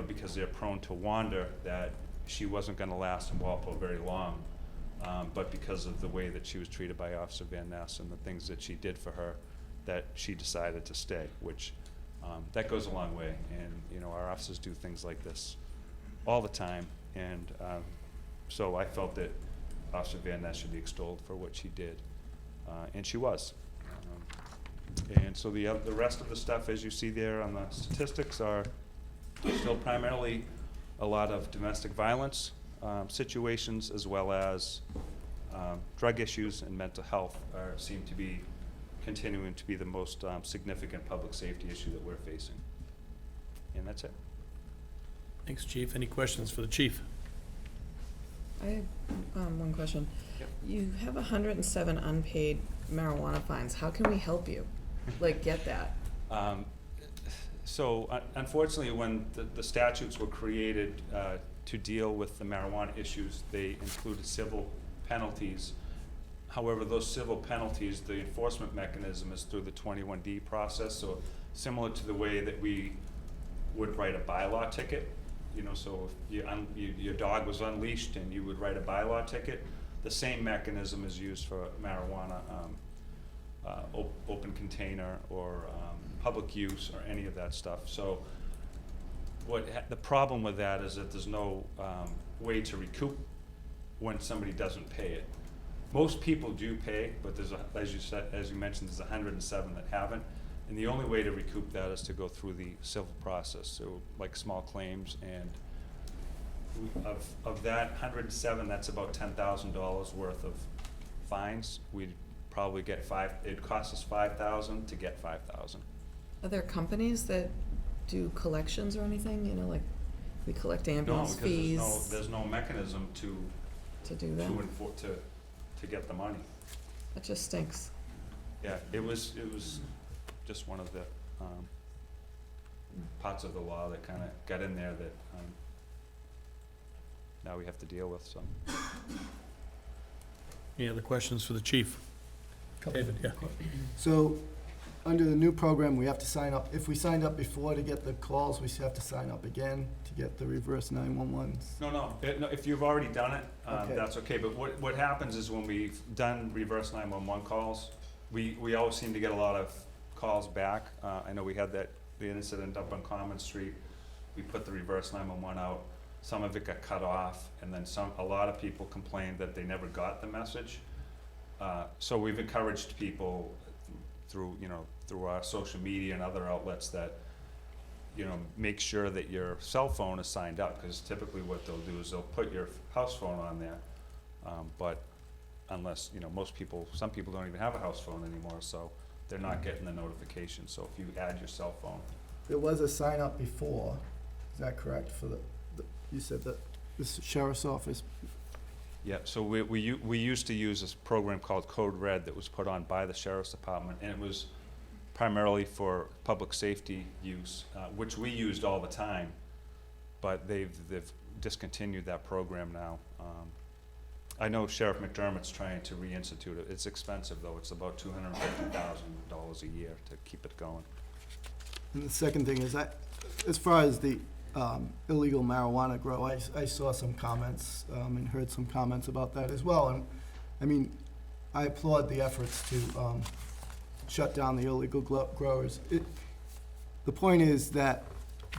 because they're prone to wander, that she wasn't gonna last in Walpole very long. But because of the way that she was treated by Officer Van Ness and the things that she did for her, that she decided to stay, which that goes a long way. And our officers do things like this all the time, and so I felt that Officer Van Ness should be extolled for what she did, and she was. And so the rest of the stuff, as you see there on the statistics, are still primarily a lot of domestic violence situations, as well as drug issues and mental health seem to be continuing to be the most significant public safety issue that we're facing. And that's it. Thanks, Chief. Any questions for the chief? I have one question. Yep. You have 107 unpaid marijuana fines. How can we help you, get that? So unfortunately, when the statutes were created to deal with the marijuana issues, they included civil penalties. However, those civil penalties, the enforcement mechanism is through the 21D process. So similar to the way that we would write a bylaw ticket, so if your dog was unleashed and you would write a bylaw ticket, the same mechanism is used for marijuana, open container or public use or any of that stuff. So the problem with that is that there's no way to recoup when somebody doesn't pay it. most people do pay, but there's, as you said, as you mentioned, there's 107 that haven't. And the only way to recoup that is to go through the civil process, so like small claims. And of that 107, that's about $10,000 worth of fines. We'd probably get it costs us $5,000 to get $5,000. Are there companies that do collections or anything, you know, like we collect No, ambulance because fees there's no mechanism to do that? to get the money. That just stinks. Yeah, it was just one of the parts of the law that kind of got in there that now we have to deal with, so. Any other questions for the chief? David, yeah. So, under the new program, we have to sign up. If we signed up before to get the calls, we have to sign up again to get the reverse 911s? No, if you've already done it, Okay. that's okay, but what happens is when we've done reverse 911 calls, we always seem to get a lot of calls back. I know we had the incident up on Common Street. We put the reverse 911 out. Some of it got cut off, and then a lot of people complained that they never got the message. So we've encouraged people through our social media and other outlets that, make sure that your cell phone is signed up, because typically what they'll do is they'll put your house phone on there. But unless, some people don't even have a house phone anymore, so they're not getting the notification. So if you add your cell phone. There was a sign up before, is that correct, for you said that the sheriff's office? Yeah, so we used to use this program called Code Red that was put on by the Sheriff's Department, and it was primarily for public safety use, which we used all the time, but they've discontinued that program now. I know Sheriff McDermott's trying to reinstitute it. It's expensive, though. It's about $250,000 a year to keep it going. And the second thing is, as far as the illegal marijuana grow, I saw some comments and heard some comments about that as well. And I mean, I applaud the efforts to shut down the illegal growers. The point is that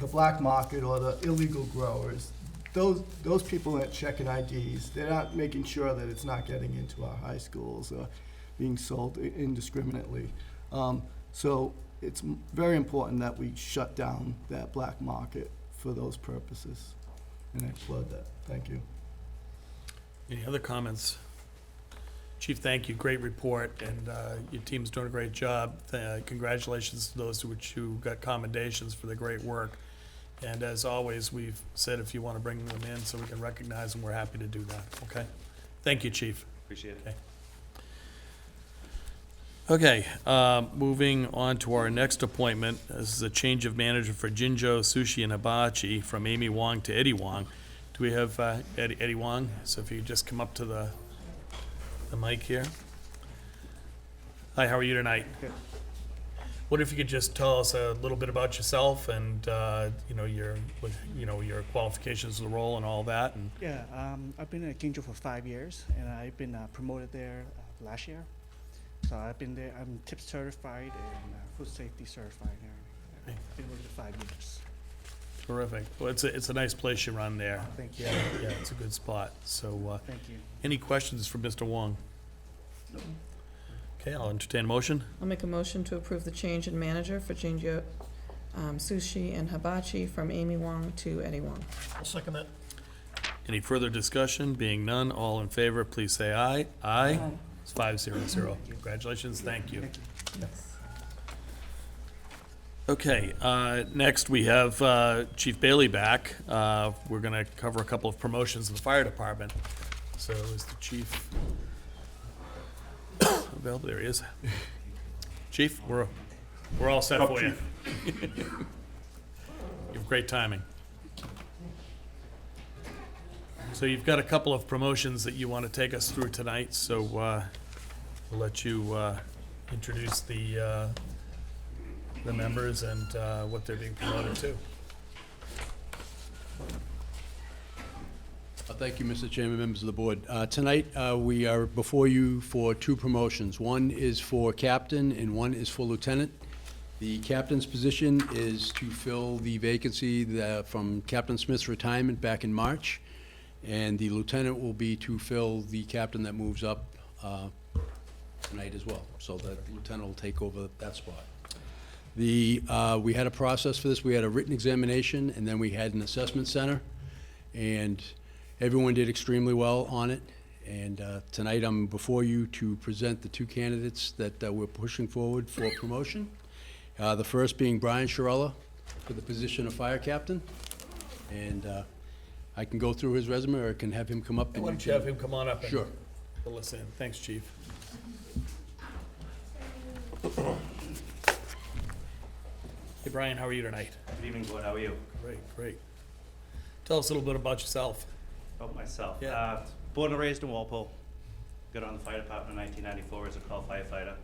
the black market or the illegal growers, those people that checking IDs, they're not making sure that it's not getting into our high schools or being sold indiscriminately. So it's very important that we shut down that black market for those purposes. And I applaud that. Thank you. Any other comments? Chief, thank you. Great report, and your team's doing a great job. Congratulations to those who got commendations for the great work. And as always, we've said if you want to bring them in so we can recognize them, we're happy to do that, okay? Thank you, Chief. Appreciate it. Okay, moving on to our next appointment. This is a change of manager for Jinjo Sushi and Hibachi from Amy Wong to Eddie Wong. Do we have Eddie Wong? So if you could just come up to the mic here. Hi, how are you tonight? Good. What if you could just tell us a little bit about yourself and your qualifications of the role and all that? And Yeah, I've been at Jinjo for 5 years, and I've been promoted there last year. So I've been there. I'm tip certified and food safety certified. And I've been working for 5 years. terrific. Well, it's a nice place you run there. Thank you. Yeah, it's a good spot. So, Thank you. any questions for Mr. Wong? Okay, I'll entertain a motion. I'll make a motion to approve the change in manager for Jinjo Sushi and Hibachi from Amy Wong to Eddie Wong. I'll second that. Any further discussion? Being none, all in favor, please say aye. Aye. It's 5-0-0. Congratulations, thank you. Okay, next we have Chief Bailey back. We're gonna cover a couple of promotions in the fire department. So is the chief available? There he is. Chief, we're all set for you. You have great timing. So you've got a couple of promotions that you want to take us through tonight, so we'll let you introduce the members and what they're being promoted to. Thank you, Mr. Chairman, members of the board. Tonight, we are before you for two promotions. One is for captain and one is for lieutenant. The captain's position is to fill the vacancy from Captain Smith's retirement back in March, and the lieutenant will be to fill the captain that moves up tonight as well, so that the lieutenant will take over that spot. We had a process for this. We had a written examination, and then we had an assessment center, and everyone did extremely well on it. And tonight I'm before you to present the two candidates that we're pushing forward for promotion. The first being Brian Shirella for the position of fire captain. And I can go through his resume, or I can have him come up. Why don't you have him come on up and Sure. fill us in. Thanks, Chief. Hey, Brian, how are you tonight? Good evening, Board. How are you? Great, great. Tell us a little bit about yourself. About myself. Yeah. Born and raised in Walpole. Got on the fire department in 1994 as a call firefighter.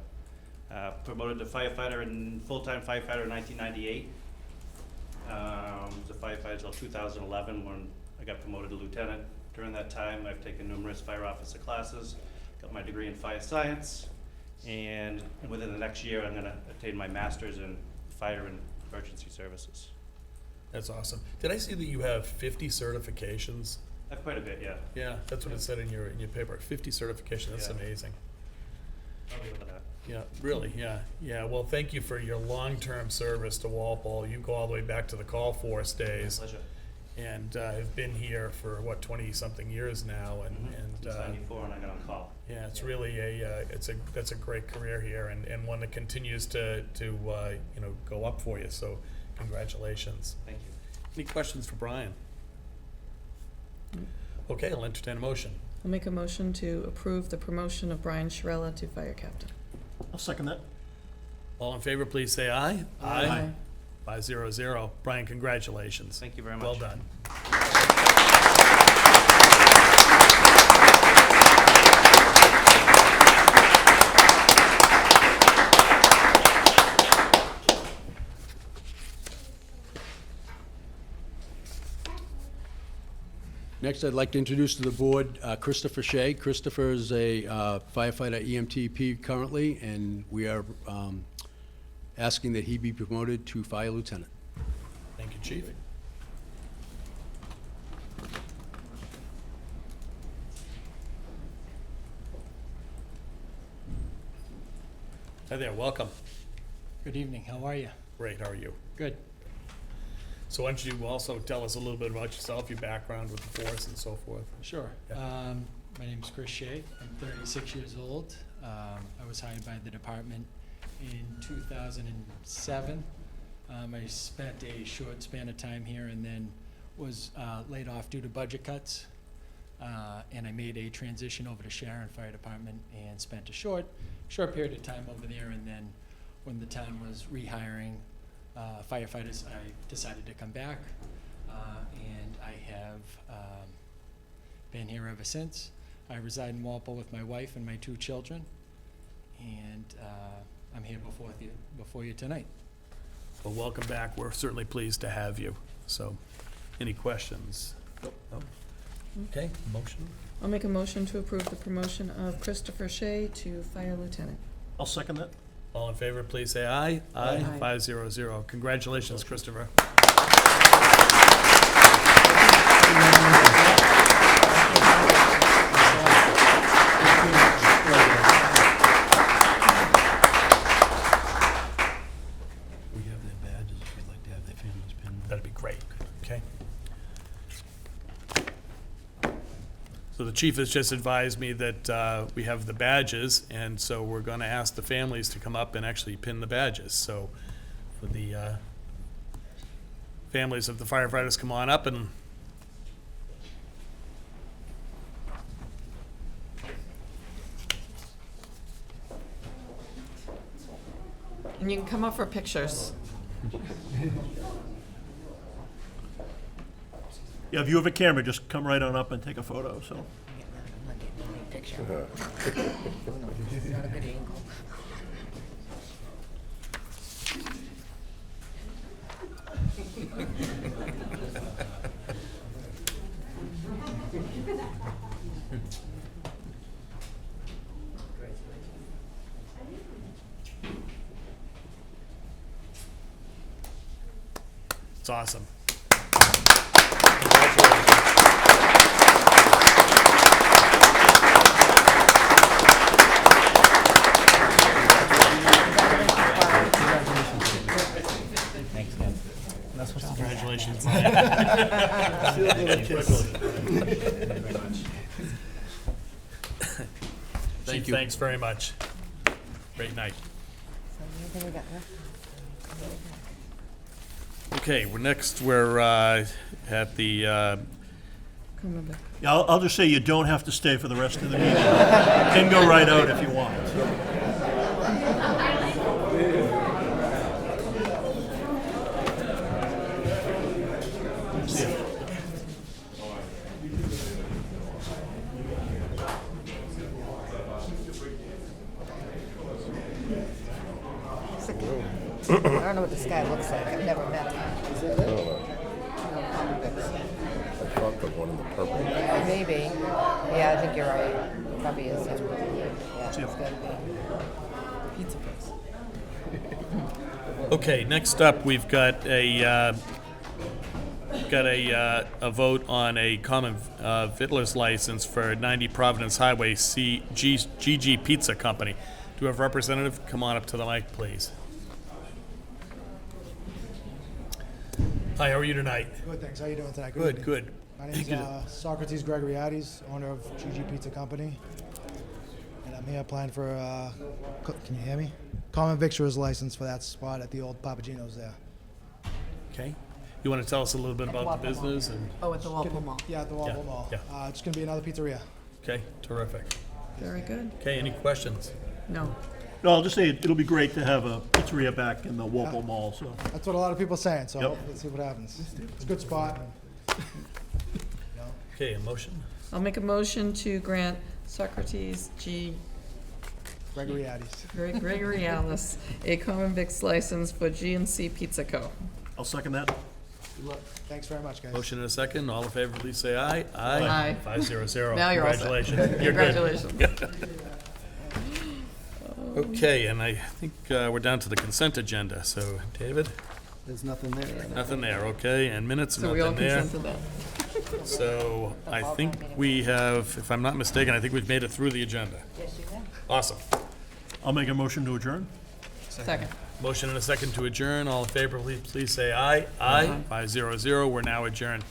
Promoted to firefighter and full-time firefighter in 1998. Was a firefighter until 2011 when I got promoted to lieutenant. During that time, I've taken numerous fire officer classes, got my degree in fire science, and within the next year, I'm going to obtain my master's in fire and emergency services. That's awesome. Did I see that you have 50 certifications? Quite a bit, yeah. Yeah, that's what it said in your paper. 50 certifications. That's Yeah. amazing. I'll leave it at that. Yeah, really, yeah. Yeah, well, thank you for your long-term service to Walpole. You go all the way back to the call force days. Pleasure. And I've been here for, what, 20-something years now, and Since 94 and I got on call. yeah, it's really that's a great career here, and one that continues to go up for you, so congratulations. Thank you. Any questions for Brian? Okay, I'll entertain a motion. I'll make a motion to approve the promotion of Brian Shirella to fire captain. I'll second that. All in favor, please say aye. Aye. 5-0-0. Brian, congratulations. Thank you very much. Well done. Next, I'd like to introduce to the board Christopher Shea. Christopher is a firefighter EMTP currently, and we are asking that he be promoted to fire lieutenant. Thank you, Chief. Hi there, welcome. Good evening, how are you? Great, how are you? Good. So why don't you also tell us a little bit about yourself, your background with the force and so forth? Sure. Yeah. My name is Chris Shea. I'm 36 years old. I was hired by the department in 2007. I spent a short span of time here and then was laid off due to budget cuts. And I made a transition over to Sharon Fire Department and spent a short period of time over there. And then when the town was rehiring firefighters, I decided to come back. And I have been here ever since. I reside in Walpole with my wife and my 2 children. And I'm here before you tonight. Well, welcome back. We're certainly pleased to have you. So, any questions? Nope. Okay, motion. I'll make a motion to approve the promotion of Christopher Shea to fire lieutenant. I'll second that. All in favor, please say aye. Aye. 5-0-0. Congratulations, Christopher. We have their badges. If you'd like to have their families pinned. That'd be great. Okay. So the chief has just advised me that we have the badges, and so we're going to ask the families to come up and actually pin the badges. So for the families of the firefighters, come on up and And you can come up for pictures. Yeah, if you have a camera, just come right on up and take a photo, so. Picture. Not a good angle. it's awesome. Chief, thanks very much. Great night. Anything we got left? Okay, we're at the, Yeah, I'll just say you don't have to stay for the rest of the meeting. You can go right out if you want. I don't know what this guy looks like. I've never met him. Is it? I don't know. I thought the one in the purple. Maybe. Yeah, I think you're right. Probably is him. Yeah, it's gotta be. Pizza place. okay, next up, we've got a vote on a common vittler's license for 90 Providence Highway GG Pizza Company. Do we have a representative? Come on up to the mic, please. Hi, how are you tonight? Good, thanks. How are you doing tonight? Good, evening. good. My name is Socrates Gregoriades, owner of GG Pizza Company. And I'm here applying for, can you hear me? Common victuals license for that spot at the old Papagino's there. Okay. You want to tell us a little bit about the business? And Oh, at the Walpole Mall. Yeah, at the Walpole Mall. yeah. It's going to be another pizzeria. Okay, terrific. Very good. Okay, any questions? No. No, I'll just say it'll be great to have a pizzeria back in the Walpole Mall, so. That's what a lot of people are saying, so Yep. let's see what happens. It's a good spot. Okay, a motion? I'll make a motion to grant Socrates Gregoriades. Gregory Alice a common vic's license for G&C Pizza Co. I'll second that. Good luck. Thanks very much, guys. Motion and a second. All in favor, please say aye. Aye. 500. Now you're all set. Congratulations. You're good. Congratulations. Okay, and I think we're down to the consent agenda. So, David? There's nothing there. Nothing there, okay, and minutes, So we all nothing there. consent to that. So, I think we have, if I'm not mistaken, I think we've made it through the agenda. Yes, you have. Awesome. I'll make a motion to adjourn. Second. Motion and a second to adjourn. All in favor, please say aye. Aye. 500. We're now adjourned.